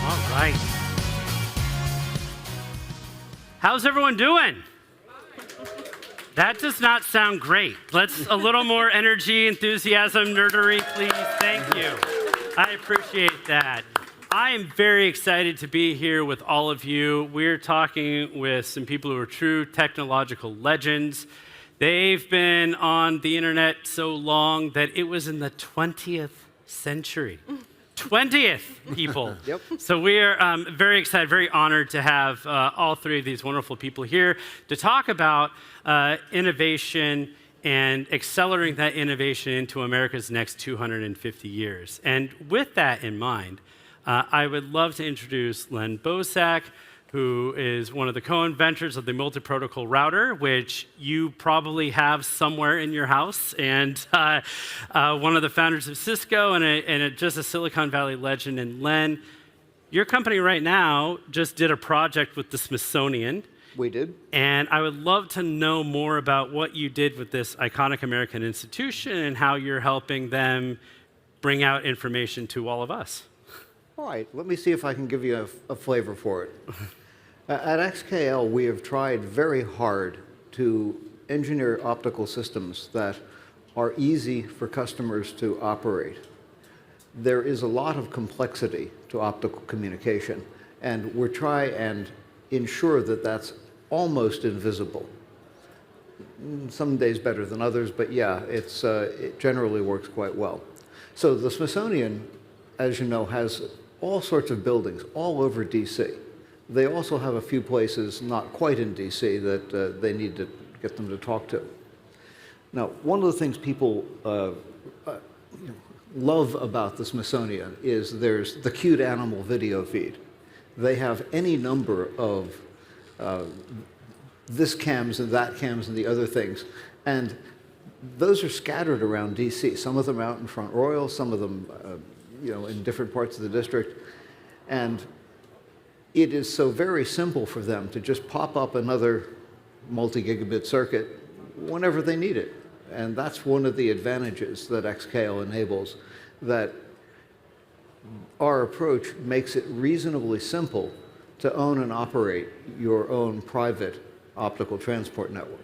All right. How's everyone doing? That does not sound great. Let's a little more energy, enthusiasm, nerdery, please. Thank you. I appreciate that. I am very excited to be here with all of you. We're talking with some people who are true technological legends. They've been on the internet so long that it was in the 20th century. 20th, people. Yep. So we are very excited, very honored to have all three of these wonderful people here to talk about innovation and accelerating that innovation into America's next 250 years. And with that in mind, I would love to introduce Len Bosak, who is one of the co-inventors of the multi-protocol router, which you probably have somewhere in your house, and one of the founders of Cisco and just a Silicon Valley legend. And Len, your company right now just did a project with the Smithsonian. We did. And I would love to know more about what you did with this iconic American institution and how you're helping them bring out information to all of us. All right, let me see if I can give you a flavor for it. At XKL, we have tried very hard to engineer optical systems that are easy for customers to operate. There is a lot of complexity to optical communication, and we're trying and ensure that that's almost invisible. Some days better than others, but yeah, it generally works quite well. So the Smithsonian, as you know, has all sorts of buildings all over DC. They also have a few places not quite in DC that they need to get them to talk to. Now, one of the things people love about the Smithsonian is there's the cute animal video feed. They have any number of this cams and that cams and the other things. And those are scattered around DC. Some of them out in Front Royal, some of them in different parts of the district. And it is so very simple for them to just pop up another multi-gigabit circuit whenever they need it. And that's one of the advantages that XKL enables, that our approach makes it reasonably simple to own and operate your own private optical transport network.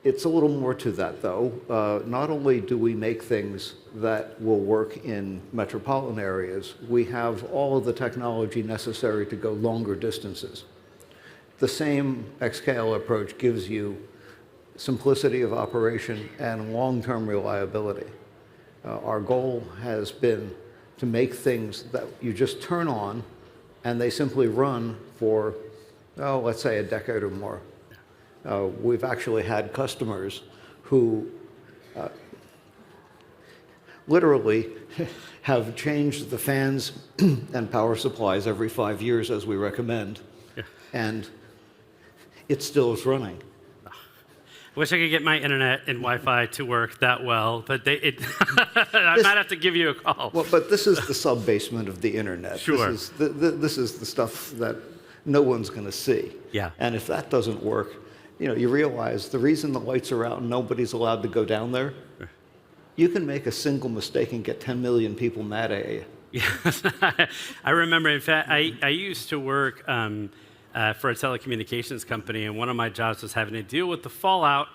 It's a little more to that, though. Not only do we make things that will work in metropolitan areas, we have all of the technology necessary to go longer distances. The same XKL approach gives you simplicity of operation and long-term reliability. Our goal has been to make things that you just turn on and they simply run for, let's say a decade or more. We've actually had customers who literally have changed the fans and power supplies every 5 years as we recommend, and it still is running. I wish I could get my internet and Wi-Fi to work that well, but I might have to give you a call. Well, but this is the sub-basement of the internet. Sure. This is the stuff that no one's going to see. Yeah. And if that doesn't work, you realize the reason the lights are out and nobody's allowed to go down there, you can make a single mistake and get 10 million people mad at you. Yes, I remember, in fact, I used to work for a telecommunications company, and one of my jobs was having to deal with the fallout.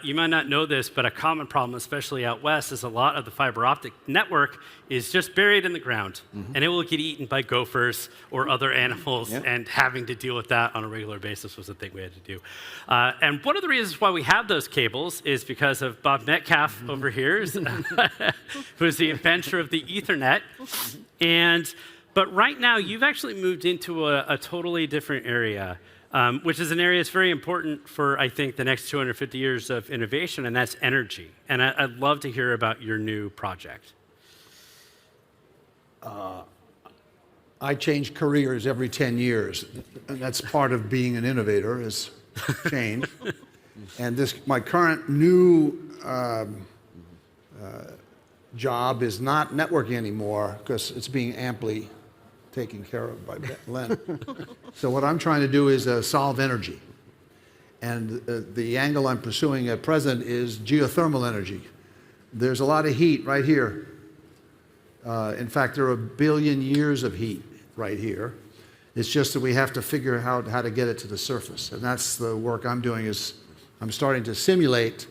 You might not know this, but a common problem, especially out west, is a lot of the fiber optic network is just buried in the ground, and it will get eaten by gophers or other animals, and having to deal with that on a regular basis was a thing we had to do. And one of the reasons why we have those cables is because of Bob Metcalf over here, who is the inventor of the Ethernet. But right now, you've actually moved into a totally different area, which is an area that's very important for, I think, the next 250 years of innovation, and that's energy. And I'd love to hear about your new project. I change careers every 10 years, and that's part of being an innovator, is change. And my current new job is not networking anymore, because it's being amply taken care of by Len. So what I'm trying to do is solve energy. And the angle I'm pursuing at present is geothermal energy. There's a lot of heat right here. In fact, there are 1 billion years of heat right here. It's just that we have to figure out how to get it to the surface. And that's the work I'm doing, is I'm starting to simulate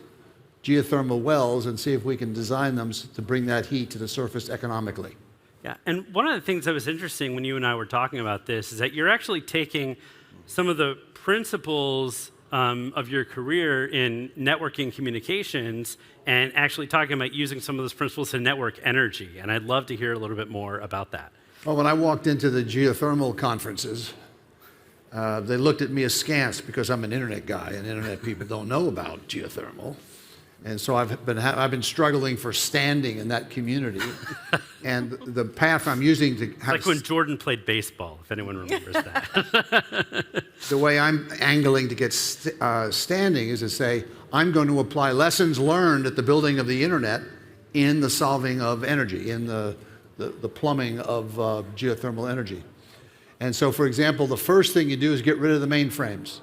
geothermal wells and see if we can design them to bring that heat to the surface economically. Yeah, and one of the things that was interesting when you and I were talking about this is that you're actually taking some of the principles of your career in networking communications and actually talking about using some of those principles to network energy. And I'd love to hear a little bit more about that. Well, when I walked into the geothermal conferences, They looked at me askance because I'm an internet guy, and internet people don't know about geothermal. And so I've been struggling for standing in that community. And the path I'm using to have... It's like when Jordan played baseball, if anyone remembers that. The way I'm angling to get standing is to say, I'm going to apply lessons learned at the building of the internet in the solving of energy, in the plumbing of geothermal energy. And so, for example, the first thing you do is get rid of the mainframes.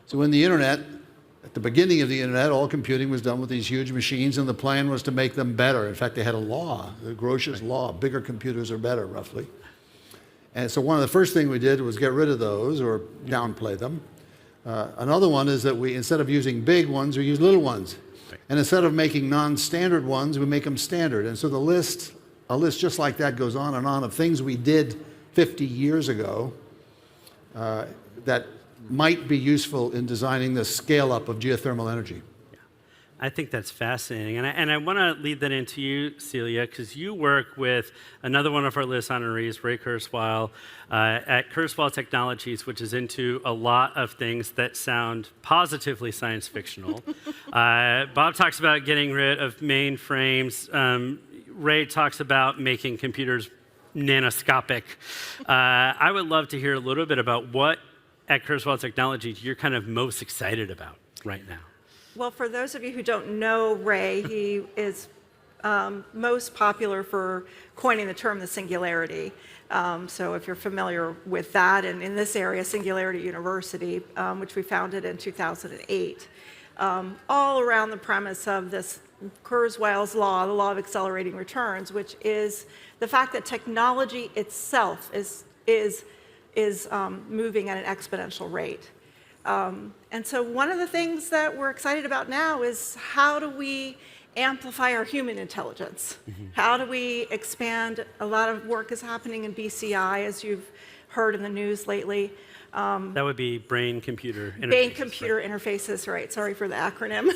So in the internet, at the beginning of the internet, all computing was done with these huge machines, and the plan was to make them better. In fact, they had a law, the Grotius law, bigger computers are better, roughly. And so one of the first things we did was get rid of those or downplay them. Another one is that we, instead of using big ones, we use little ones. And instead of making non-standard ones, we make them standard. And so a list just like that goes on and on of things we did 50 years ago that might be useful in designing the scale-up of geothermal energy. Yeah. I think that's fascinating. And I want to lead that into you, Celia, because you work with another one of our list honorees, Ray Kurzweil, at Kurzweil Technologies, which is into a lot of things that sound positively science fictional. Bob talks about getting rid of mainframes. Ray talks about making computers nanoscopic. I would love to hear a little bit about what at Kurzweil Technologies you're kind of most excited about right now. Well, for those of you who don't know Ray, he is most popular for coining the term the singularity. So if you're familiar with that, and in this area, Singularity University, which we founded in 2008, all around the premise of this Kurzweil's law, the law of accelerating returns, which is the fact that technology itself is moving at an exponential rate. And so one of the things that we're excited about now is how do we amplify our human intelligence? How do we expand? A lot of work is happening in BCI, as you've heard in the news lately. That would be brain-computer interfaces. Brain-computer interfaces, right. Sorry for the acronym.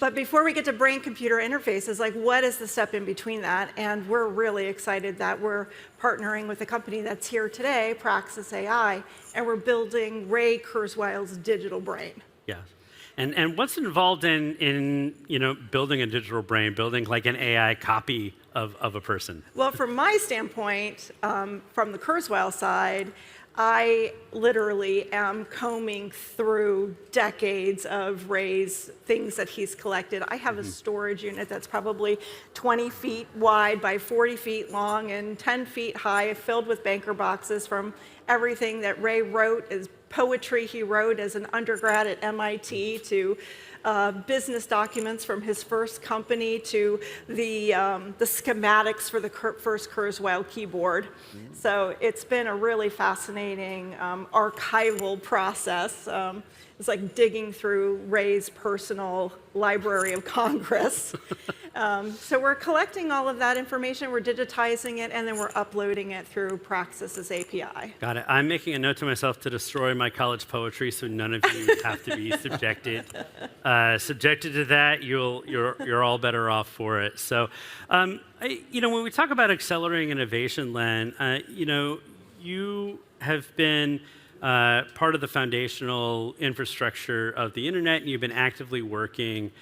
But before we get to brain-computer interfaces, like what is the step in between that? And we're really excited that we're partnering with a company that's here today, Praxis AI, and we're building Ray Kurzweil's digital brain. Yes. And what's involved in building a digital brain, building like an AI copy of a person? Well, from my standpoint, from the Kurzweil side, I literally am combing through decades of Ray's things that he's collected. I have a storage unit that's probably 20 feet wide by 40 feet long and 10 feet high, filled with banker boxes from everything that Ray wrote as poetry he wrote as an undergrad at MIT to business documents from his first company to the schematics for the first Kurzweil keyboard. So it's been a really fascinating archival process. It's like digging through Ray's personal Library of Congress. So we're collecting all of that information, we're digitizing it, and then we're uploading it through Praxis's API. Got it. I'm making a note to myself to destroy my college poetry so none of you have to be subjected to that. You're all better off for it. So, when we talk about accelerating innovation, Len, you have been part of the foundational infrastructure of the internet, and you've been actively working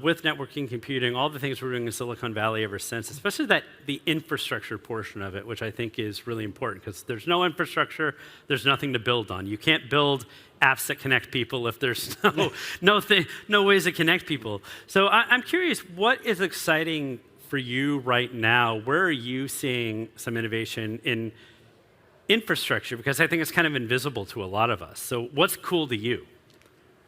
with networking computing, all the things we're doing in Silicon Valley ever since, especially the infrastructure portion of it, which I think is really important, because there's no infrastructure, there's nothing to build on. You can't build apps that connect people if there's no ways to connect people. So I'm curious, what is exciting for you right now? Where are you seeing some innovation in infrastructure? Because I think it's kind of invisible to a lot of us. So what's cool to you?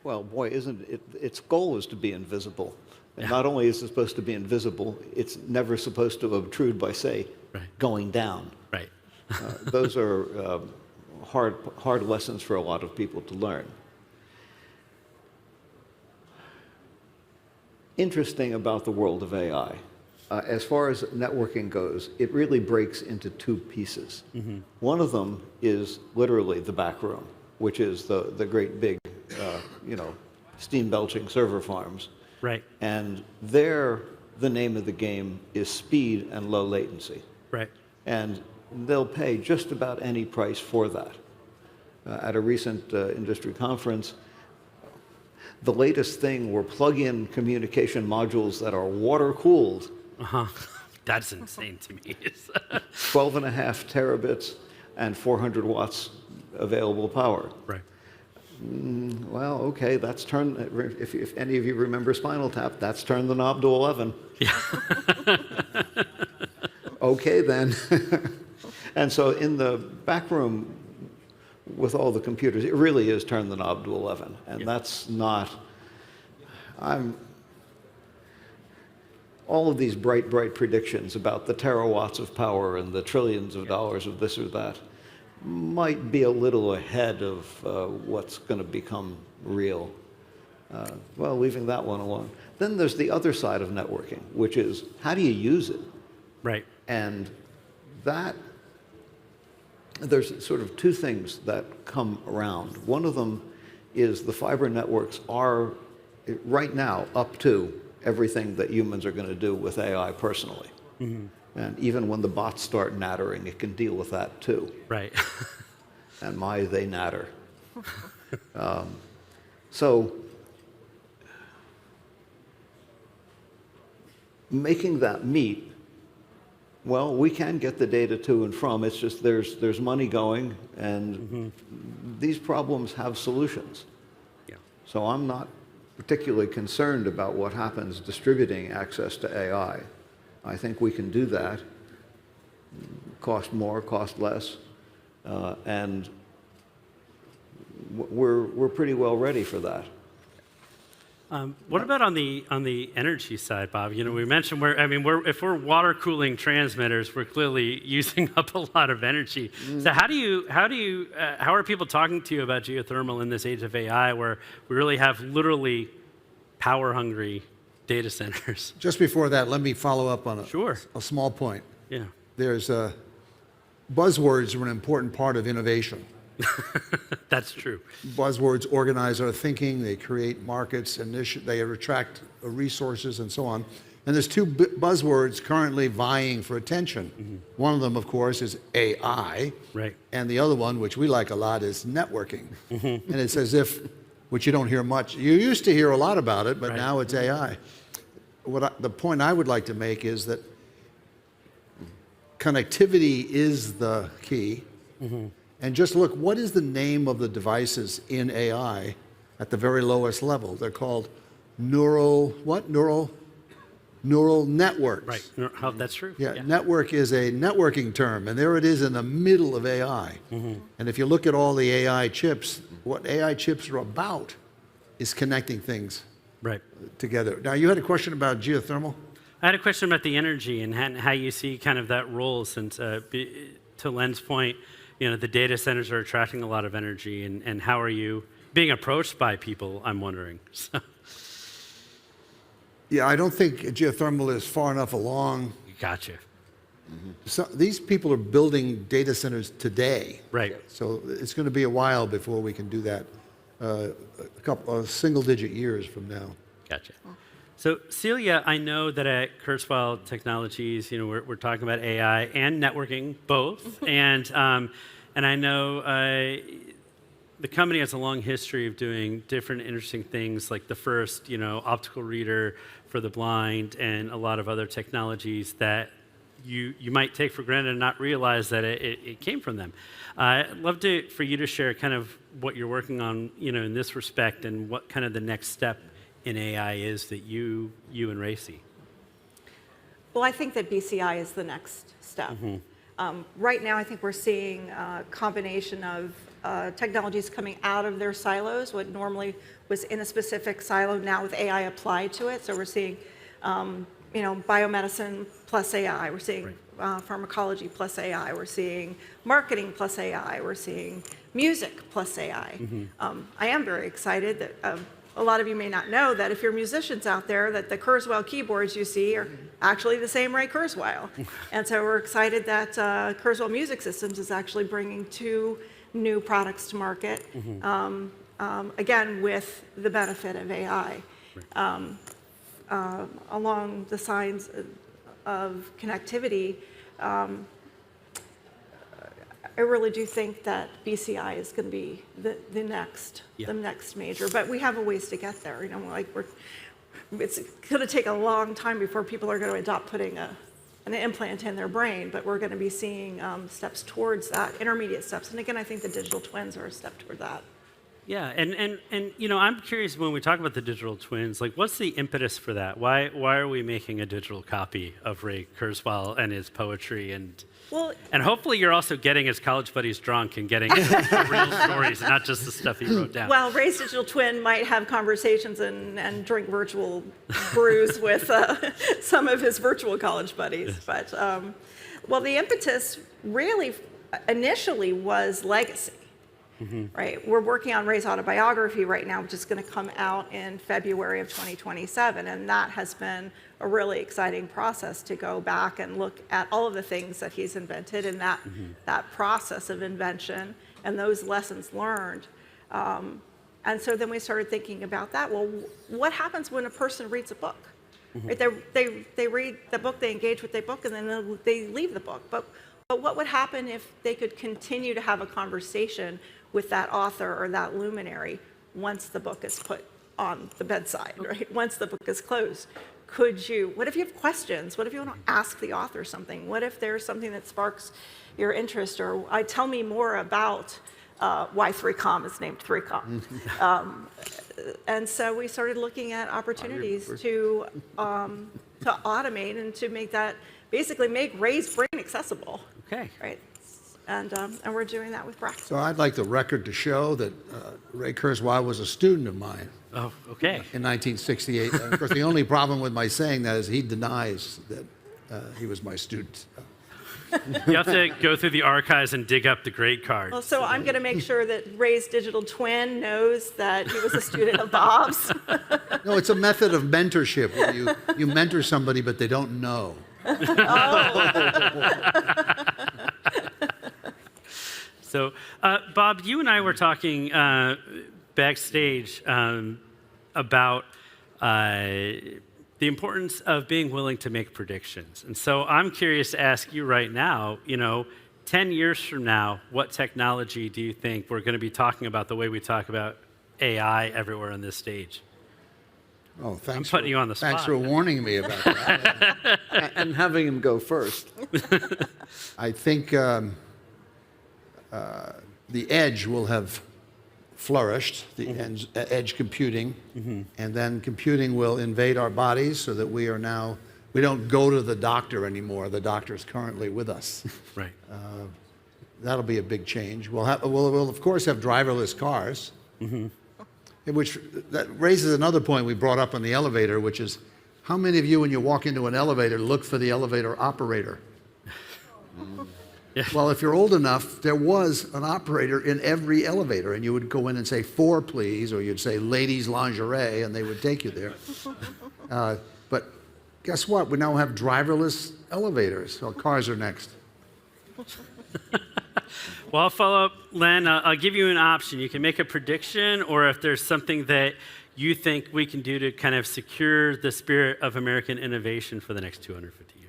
Well, boy, isn't it? Its goal is to be invisible. And not only is it supposed to be invisible, it's never supposed to obtrude by, say, going down. Right. Those are hard lessons for a lot of people to learn. Interesting about the world of AI. As far as networking goes, it really breaks into two pieces. One of them is literally the back room, which is the great big, steam-belching server farms. Right. And there, the name of the game is speed and low latency. Right. And they'll pay just about any price for that. at a recent industry conference. The latest thing were plug-in communication modules that are water-cooled. That's insane to me. 12.5 terabits and 400 watts available power. Right. Well, okay, that's turned, if any of you remember Spinal Tap, that's turned the knob to 11. Yeah. Okay, then. And so in the back room with all the computers, it really is turn the knob to 11. And that's not, all of these bright predictions about the terawatts of power and the trillions of dollars of this or that might be a little ahead of what's going to become real. Well, leaving that one alone. Then there's the other side of networking, which is how do you use it? Right. And that, there's sort of two things that come around. One of them is the fiber networks are right now up to everything that humans are going to do with AI personally. Mm-hmm. And even when the bots start nattering, it can deal with that too. Right. And my, they natter. So making that meet, well, we can get the data to and from. It's just there's money going, and these problems have solutions. Yeah. So I'm not particularly concerned about what happens distributing access to AI. I think we can do that, cost more, cost less, and we're pretty well ready for that. What about on the energy side, Bob? You know, we mentioned if we're water cooling transmitters, we're clearly using up a lot of energy. So how are people talking to you about geothermal in this age of AI, where we really have literally power hungry data centers? Just before that, let me follow up on a small point. Yeah. There's buzzwords are an important part of innovation. That's true. Buzzwords organize our thinking, they create markets, and they attract resources and so on. And there's two buzzwords currently vying for attention. Mm-hmm. One of them, of course, is AI. Right. And the other one, which we like a lot, is networking. Mm-hmm. And it's as if, which you don't hear much. You used to hear a lot about it, but now it's AI. The point I would like to make is that connectivity is the key. Mm-hmm. And just look, what is the name of the devices in AI at the very lowest level? They're called neural networks. Right, that's true. Yeah, network is a networking term, and there it is in the middle of AI. Mm-hmm. And if you look at all the AI chips, what AI chips are about is connecting things together. Now, you had a question about geothermal? I had a question about the energy and how you see kind of that role, since, to Len's point, you know, the data centers are attracting a lot of energy, and how are you being approached by people, I'm wondering. Yeah, I don't think geothermal is far enough along. Gotcha. Mm-hmm. So these people are building data centers today. Right. So it's going to be a while before we can do that, a single-digit years from now. Gotcha. So Celia, I know that at Kurzweil Technologies, you know, we're talking about AI and networking, both, and I know the company has a long history of doing different interesting things, like the first, you know, optical reader for the blind, and a lot of other technologies that you might take for granted and not realize that it came from them. I'd love for you to share kind of what you're working on, you know, in this respect, and what kind of the next step in AI is that you and Ray see. Well, I think that BCI is the next step. Mm-hmm. Right now, I think we're seeing a combination of technologies coming out of their silos, what normally was in a specific silo, now with AI applied to it. So we're seeing, you know, biomedicine plus AI. We're seeing pharmacology plus AI. We're seeing marketing plus AI. We're seeing music plus AI. Mm-hmm. I am very excited that a lot of you may not know that if you're musicians out there, that the Kurzweil keyboards you see are actually the same Ray Kurzweil. And so we're excited that Kurzweil Music Systems is actually bringing 2 new products to market, again, with the benefit of AI. Along the signs of connectivity, I really do think that BCI is going to be the next major, but we have a ways to get there. It's going to take a long time before people are going to adopt putting an implant in their brain, but we're going to be seeing steps towards that, intermediate steps. And again, I think the digital twins are a step toward that. Yeah, and I'm curious when we talk about the digital twins, what's the impetus for that? Why are we making a digital copy of Ray Kurzweil and his poetry and hopefully you're also getting his college buddies drunk and getting the real stories, not just the stuff he wrote down. Well, Ray's digital twin might have conversations and drink virtual brews with some of his virtual college buddies. But, the impetus really initially was legacy. Right, we're working on Ray's autobiography right now, which is going to come out in February of 2027, and that has been a really exciting process to go back and look at all of the things that he's invented and that process of invention and those lessons learned. And so then we started thinking about that. Well, what happens when a person reads a book? Right, they read the book, they engage with the book, and then they leave the book. But what would happen if they could continue to have a conversation with that author or that luminary once the book is put on the bedside, right? Once the book is closed? What if you have questions? What if you want to ask the author something? What if there's something that sparks your interest? Or tell me more about why 3Com is named 3Com. And so we started looking at opportunities to automate and to make that, basically make Ray's brain accessible. Okay. Right. And we're doing that with Braxton. So I'd like the record to show that Ray Kurzweil was a student of mine. Oh, okay. In 1968. And of course, the only problem with my saying that is he denies that he was my student. You have to go through the archives and dig up the grade card. Well, so I'm going to make sure that Ray's digital twin knows that he was a student of Bob's. No, it's a method of mentorship where you mentor somebody, but they don't know. So, Bob, you and I were talking backstage about the importance of being willing to make predictions. And so I'm curious to ask you right now, 10 years from now, what technology do you think we're going to be talking about the way we talk about AI everywhere on this stage? Oh, thanks. I'm putting you on the spot. Thanks for warning me about that. And having him go first. I think the edge will have flourished, the edge computing, and then computing will invade our bodies so that we don't go to the doctor anymore. The doctor is currently with us. Right. That'll be a big change. We'll of course have driverless cars, which that raises another point we brought up on the elevator, which is how many of you, when you walk into an elevator, look for the elevator operator? Yeah. Well, if you're old enough, there was an operator in every elevator, and you would go in and say, 4, please, or you'd say, ladies lingerie, and they would take you there. But guess what? We now have driverless elevators. So cars are next. Well, I'll follow up, Len. I'll give you an option. You can make a prediction, or if there's something that you think we can do to kind of secure the spirit of American innovation for the next 250 years.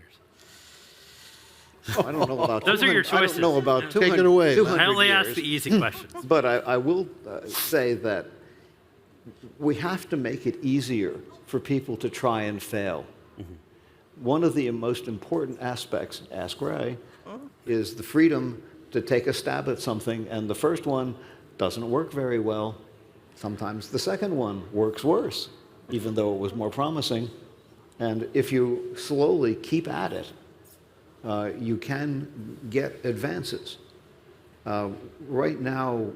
Oh, I don't know about Those are your choices. I don't know about 200, Take it away. 200 I only years. ask the easy questions. But I will say that we have to make it easier for people to try and fail. One of the most important aspects, ask Ray, is the freedom to take a stab at something, and the first one doesn't work very well. Sometimes the second one works worse, even though it was more promising. And if you slowly keep at it, you can get advances. Right now,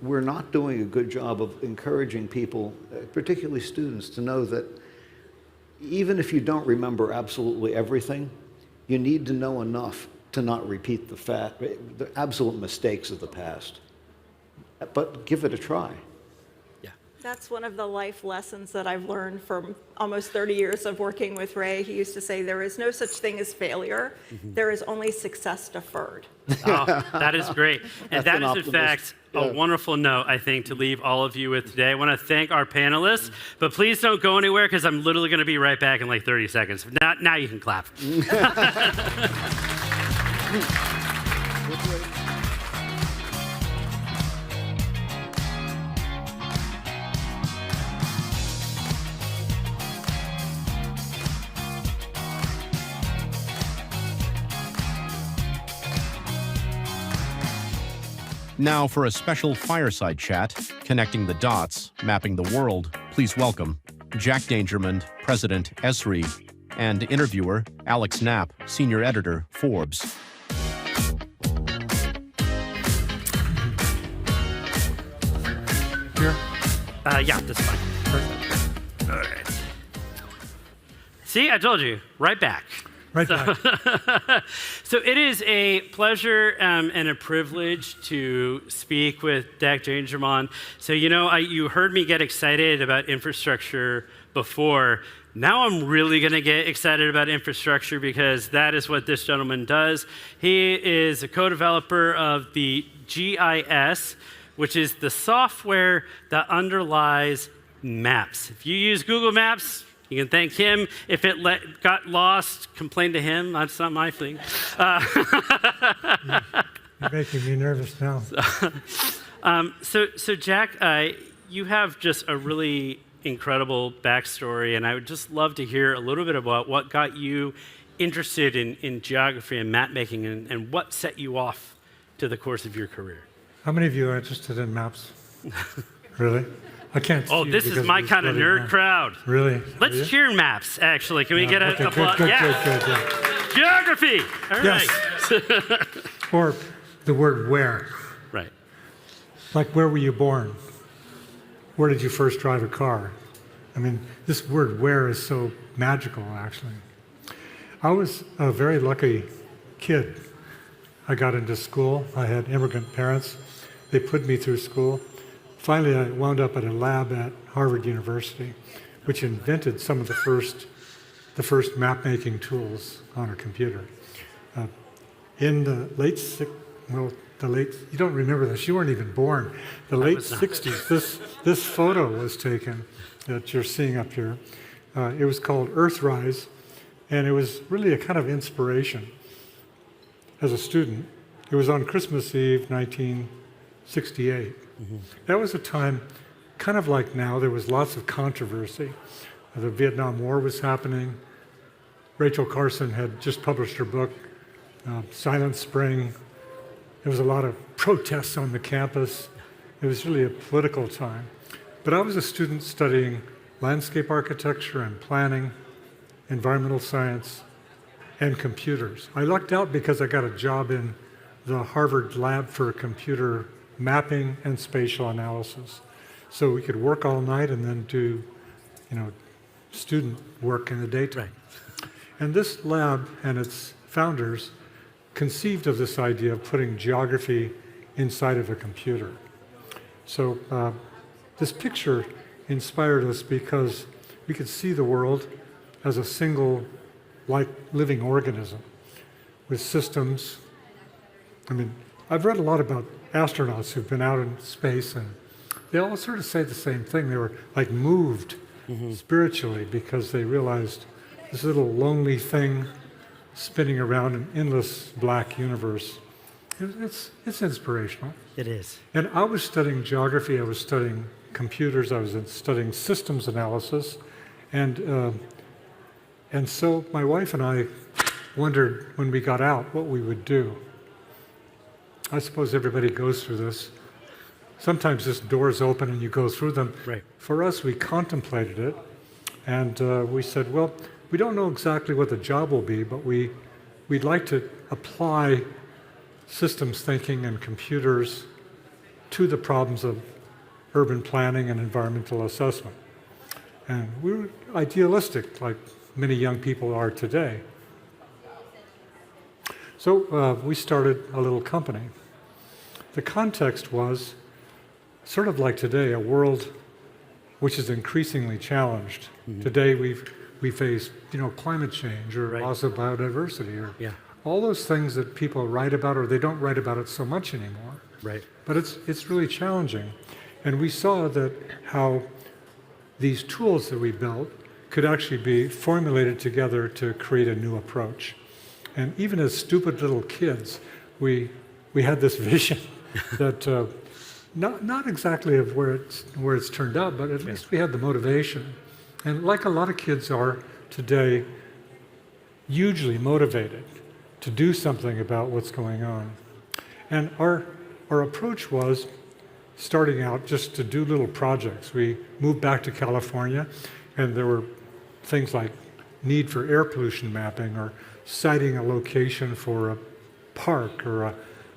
we're not doing a good job of encouraging people, particularly students, to know that even if you don't remember absolutely everything, you need to know enough to not repeat the absolute mistakes of the past. But give it a try. That's one of the life lessons that I've learned from almost 30 years of working with Ray. He used to say, there is no such thing as failure. There is only success deferred. Oh, that is great. And That's that is, in fact, a wonderful note, I think, to leave all of you with today. I want to thank our panelists, but please don't go anywhere because I'm literally going to be right back in like 30 seconds. Now you can clap. Now for a special fireside chat, connecting the dots, mapping the world, please welcome Jack Dangermond, President, Esri, and interviewer Alex Knapp, Senior Editor, Forbes. Here? Yeah, that's fine. Perfect. All right. See, I told you, right back. Right back. So it is a pleasure and a privilege to speak with Jack Dangermond. So, you know, you heard me get excited about infrastructure before. Now I'm really going to get excited about infrastructure because that is what this gentleman does. He is a co-developer of the GIS, which is the software that underlies maps. If you use Google Maps, you can thank him. If it got lost, complain to him. That's not my thing. You're making me nervous now. So Jack, you have just a really incredible backstory, and I would just love to hear a little bit about what got you interested in geography and map making, and what set you off to the course of your career. How many of you are interested in maps? Really? I can't see. Oh, this is my kind of nerd crowd. Really? Let's cheer maps, actually. Can we get a applause? Good, yeah. Geography! All yes. right. Or the word where. Right. Like, where were you born? Where did you first drive a car? I mean, this word where is so magical, actually. I was a very lucky kid. I got into school. I had immigrant parents. They put me through school. Finally, I wound up at a lab at Harvard University, which invented some of the first map-making tools on a computer. In the late, you don't remember this, you weren't even born. The late 60s, this photo was taken that you're seeing up here. It was called Earthrise, and it was really a kind of inspiration. As a student, it was on Christmas Eve, 1968. Mm-hmm. That was a time, kind of like now, there was lots of controversy. The Vietnam War was happening. Rachel Carson had just published her book, Silent Spring. There was a lot of protests on the campus. It was really a political time. But I was a student studying landscape architecture and planning, environmental science, and computers. I lucked out because I got a job in the Harvard Lab for Computer Mapping and Spatial Analysis. So we could work all night and then do, student work in the daytime. Right. And this lab and its founders conceived of this idea of putting geography inside of a computer. So this picture inspired us because we could see the world as a single, like, living organism with systems. I mean, I've read a lot about astronauts who've been out in space, and they all sort of say the same thing. They were like moved spiritually because they realized this little lonely thing spinning around an endless black universe. It's inspirational. It is. And I was studying geography, I was studying computers, I was studying systems analysis, and so my wife and I wondered when we got out what we would do. I suppose everybody goes through this. Sometimes just doors open and you go through them. Right. For us, we contemplated it, and we said, well, we don't know exactly what the job will be, but we'd like to apply systems thinking and computers to the problems of urban planning and environmental assessment. And we were idealistic, like many young people are today. So we started a little company. The context was sort of like today, a world which is increasingly challenged. Mm-hmm. Today we face, climate change or loss of biodiversity or all those things that people write about, or they don't write about it so much anymore. Right. But it's really challenging. And we saw that how these tools that we built could actually be formulated together to create a new approach. And even as stupid little kids, we had this vision that not exactly of where it's turned out, but at least we had the motivation. And like a lot of kids are today, hugely motivated to do something about what's going on. And our our approach was starting out just to do little projects. We moved back to California, and there were things like need for air pollution mapping or citing a location for a park or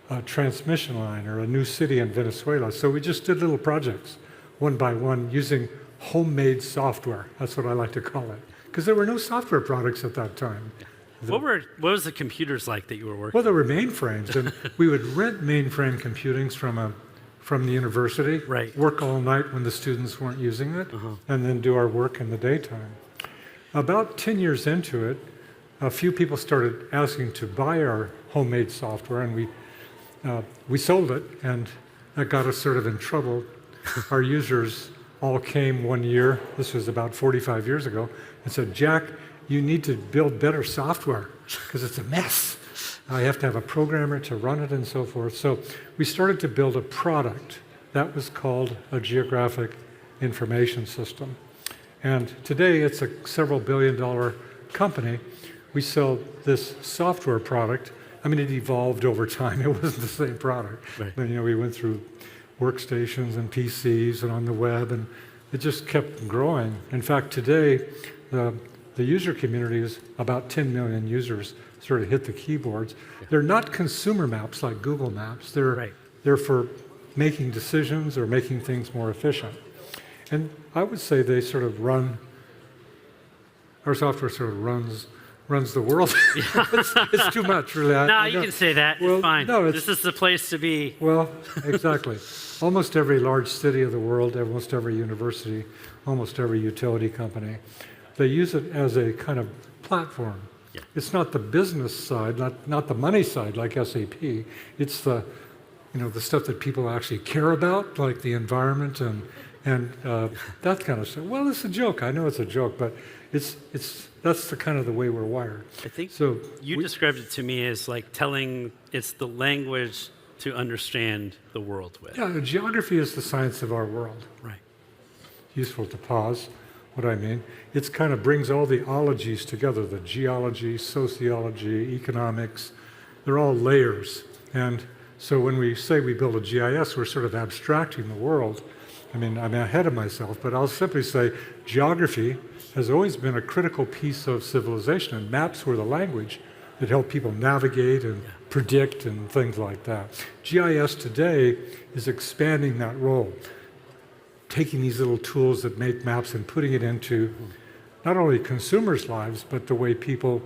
a transmission line or a new city in Venezuela. So we just did little projects, one by one, using homemade software. That's what I like to call it. Because there were no software products at that time. What was the computers like that you were working? Well, there were mainframes, and we would rent mainframe computings from the university, work all night when the students weren't using it, and then do our work in the daytime. About 10 years into it, a few people started asking to buy our homemade software, and we sold it, and that got us sort of in trouble. Our users all came one year, this was about 45 years ago, and said, Jack, you need to build better software because it's a mess. I have to have a programmer to run it and so forth. So we started to build a product that was called a geographic information system. And today it's a several billion-dollar company. We sell this software product. I mean, it evolved over time. It wasn't the same product. Then, we went through workstations and PCs and on the web, and it just kept growing. In fact, today, the user community is about 10 million users sort of hit the keyboards. They're not consumer maps like Google Maps. They're for making decisions or making things more efficient. And I would say they sort of our software sort of runs the world. It's too much, really. No, you can say that. Well, it's fine. No, this is the place to be. Well, exactly. Almost every large city of the world, almost every university, almost every utility company, they use it as a kind of platform. It's not the business side, not the money side like SAP. It's the stuff that people actually care about, like the environment and that kind of stuff. Well, it's a joke. I know it's a joke, but that's the kind of the way we're wired. I think so. You described it to me as like it's the language to understand the world with. Yeah, geography is the science of our world. Right. Useful to pause. What I mean, it kind of brings all the ologies together, the geology, sociology, economics, they're all layers. And so when we say we build a GIS, we're sort of abstracting the world. I mean, I'm ahead of myself, but I'll simply say geography has always been a critical piece of civilization, and maps were the language that helped people navigate and predict and things like that. GIS today is expanding that role, taking these little tools that make maps and putting it into not only consumers' lives, but the way people,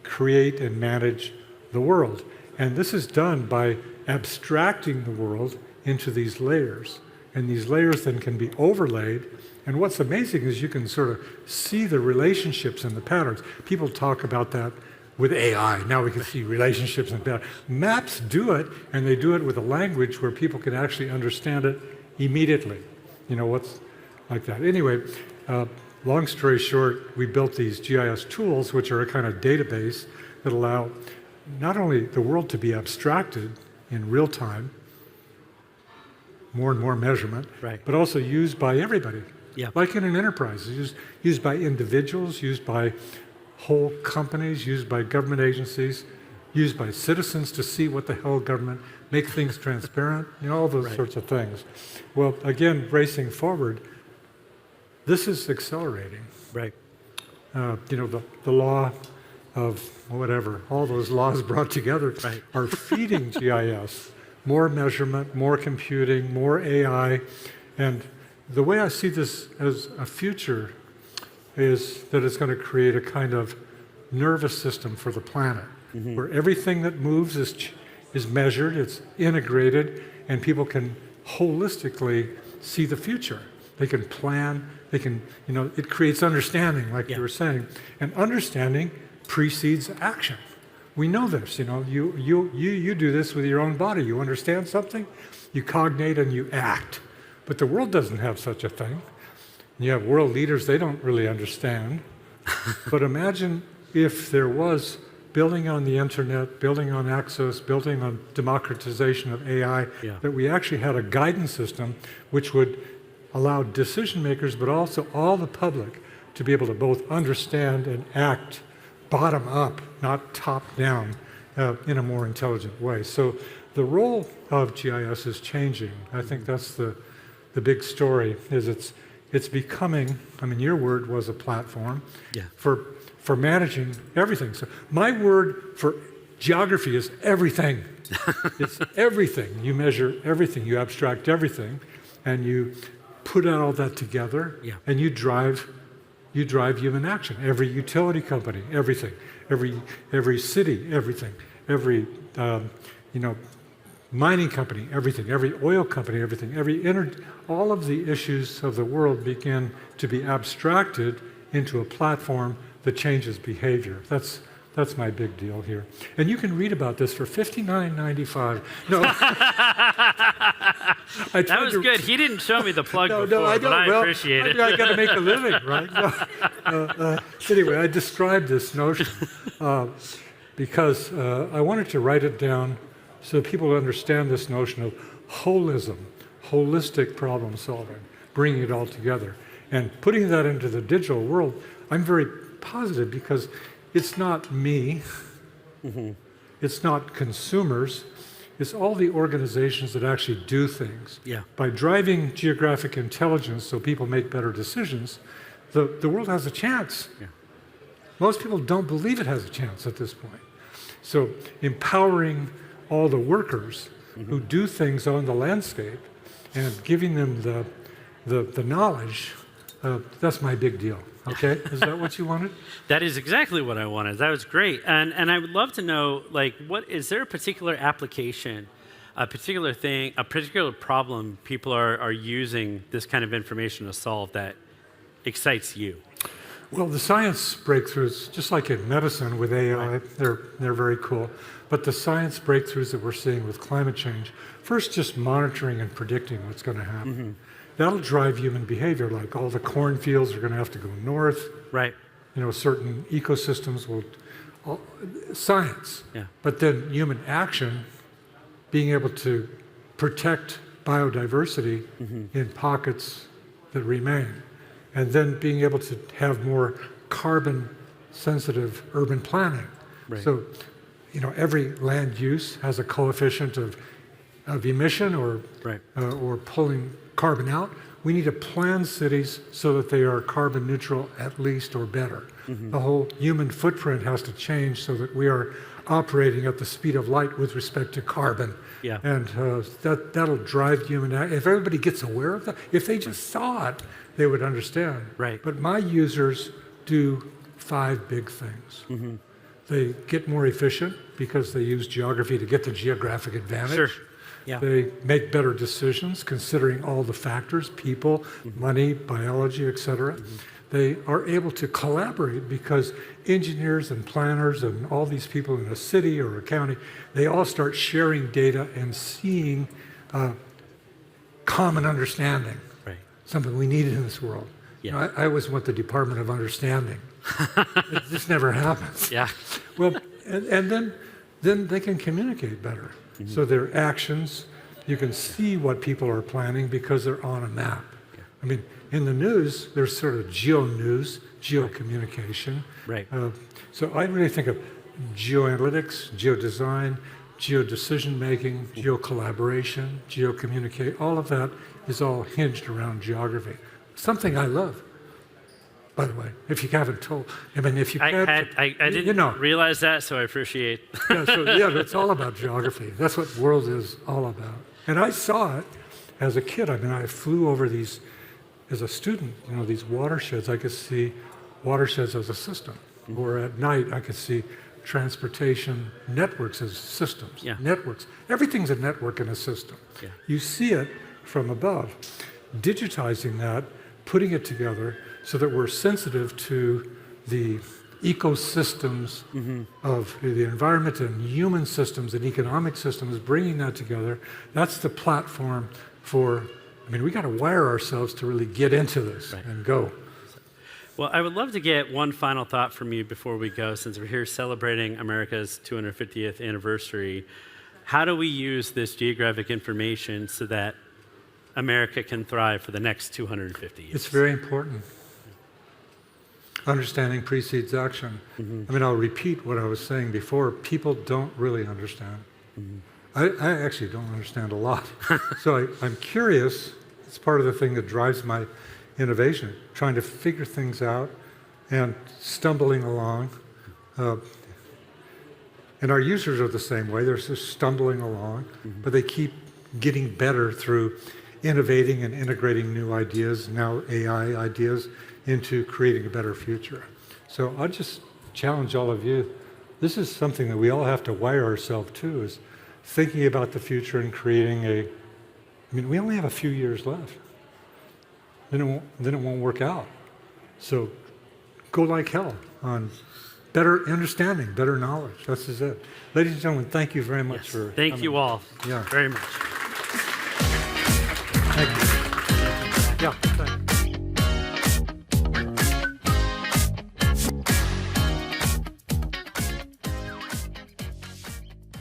create and manage the world. And this is done by abstracting the world into these layers. And these layers then can be overlaid. And what's amazing is you can sort of see the relationships and the patterns. People talk about that with AI. Now we can see relationships and patterns. Maps do it, and they do it with a language where people can actually understand it immediately. What's like that. Anyway, long story short, we built these GIS tools, which are a kind of database that allow not only the world to be abstracted in real time, more and more measurement, but also used by everybody. Like in an enterprise, it's used by individuals, used by whole companies, used by government agencies, used by citizens to see what the hell government, make things transparent, all those sorts of things. Well, again, racing forward, this is accelerating. The law of whatever, all those laws brought together are feeding GIS. More measurement, more computing, more AI. And the way I see this as a future is that it's going to create a kind of nervous system for the planet, where everything that moves is measured, it's integrated, and people can holistically see the future. They can plan, they can, it creates understanding, like you were saying. And understanding precedes action. We know this, you do this with your own body. You understand something, you cognate and you act. But the world doesn't have such a thing. You have world leaders, they don't really understand. But imagine if there was building on the internet, building on access, building on democratization of AI, that we actually had a guidance system which would allow decision makers, but also all the public, to be able to both understand and act bottom up, not top down, in a more intelligent way. So the role of GIS is changing. I think that's the big story, is it's becoming, I mean, your word was a platform for managing everything. So my word for geography is everything. It's everything. You measure everything, you abstract everything, and you put all that together, and you drive human action. Every utility company, everything. Every city, everything. Every mining company, everything. Every oil company, everything. All of the issues of the world begin to be abstracted into a platform that changes behavior. That's my big deal here. And you can read about this for $59.95. No. That was good. He didn't show me the plug before, but I appreciate it. I got to make a living, right? Anyway, I described this notion because I wanted to write it down so people understand this notion of holism, holistic problem solving, bringing it all together. And putting that into the digital world, I'm very positive because it's not me, it's not consumers, it's all the organizations that actually do things. By driving geographic intelligence so people make better decisions, the world has a chance. Most people don't believe it has a chance at this point. So empowering all the workers who do things on the landscape and giving them the knowledge, that's my big deal. Okay, is that what you wanted? That is exactly what I wanted. That was great. And I would love to know, like, is there a particular application, a particular thing, a particular problem people are using this kind of information to solve that excites you? Well, the science breakthroughs, just like in medicine with AI, they're very cool. But the science breakthroughs that we're seeing with climate change, first just monitoring and predicting what's going to happen. That'll drive human behavior, like all the cornfields are going to have to go north. Right. You know, certain ecosystems will, science. But then human action, being able to protect biodiversity in pockets that remain. And then being able to have more carbon-sensitive urban planning. So, you know, every land use has a coefficient of emission or pulling carbon out. We need to plan cities so that they are carbon neutral at least or better. The whole human footprint has to change so that we are operating at the speed of light with respect to carbon. And that'll drive human action. If everybody gets aware of that, if they just saw it, they would understand. But my users do 5 big things. They get more efficient because they use geography to get the geographic advantage. They make better decisions considering all the factors, people, money, biology, etc. They are able to collaborate because engineers and planners and all these people in a city or a county, they all start sharing data and seeing common understanding, something we need in this world. You know, I always want the Department of Understanding. This never happens. Well, and then they can communicate better. So their actions, you can see what people are planning because they're on a map. I mean, in the news, there's sort of geo-news, geo-communication. So I really think of geoanalytics, geo-design, geo-decision-making, geo-collaboration, geo-communicate. All of that is all hinged around geography. Something I love. By the way, if you haven't told, I mean, if you can't, I didn't realize that, so I appreciate. It's all about geography. That's what world is all about. And I saw it as a kid. I mean, I flew over these, as a student, you know, these watersheds. I could see watersheds as a system. Or at night, I could see transportation networks as systems. Networks. Everything's a network and a system. You see it from above. Digitizing that, putting it together, so that we're sensitive to the ecosystems of the environment and human systems and economic systems, bringing that together. That's the platform for, I mean, we got to wire ourselves to really get into this and go. Well, I would love to get one final thought from you before we go, since we're here celebrating America's 250th anniversary. How do we use this geographic information so that America can thrive for the next 250 years? It's very important. Understanding precedes action. I mean, I'll repeat what I was saying before. People don't really understand. I actually don't understand a lot. So I'm curious. It's part of the thing that drives my innovation, trying to figure things out and stumbling along. And our users are the same way. They're just stumbling along, but they keep getting better through innovating and integrating new ideas, now AI ideas, into creating a better future. So I'll just challenge all of you. This is something that we all have to wire ourselves to, is thinking about the future and creating we only have a few years left. Then it won't work out. So go like hell on better understanding, better knowledge. That's just it. Ladies and gentlemen, thank you very much for Thank coming. you all very much. Thank you. Yeah, thanks.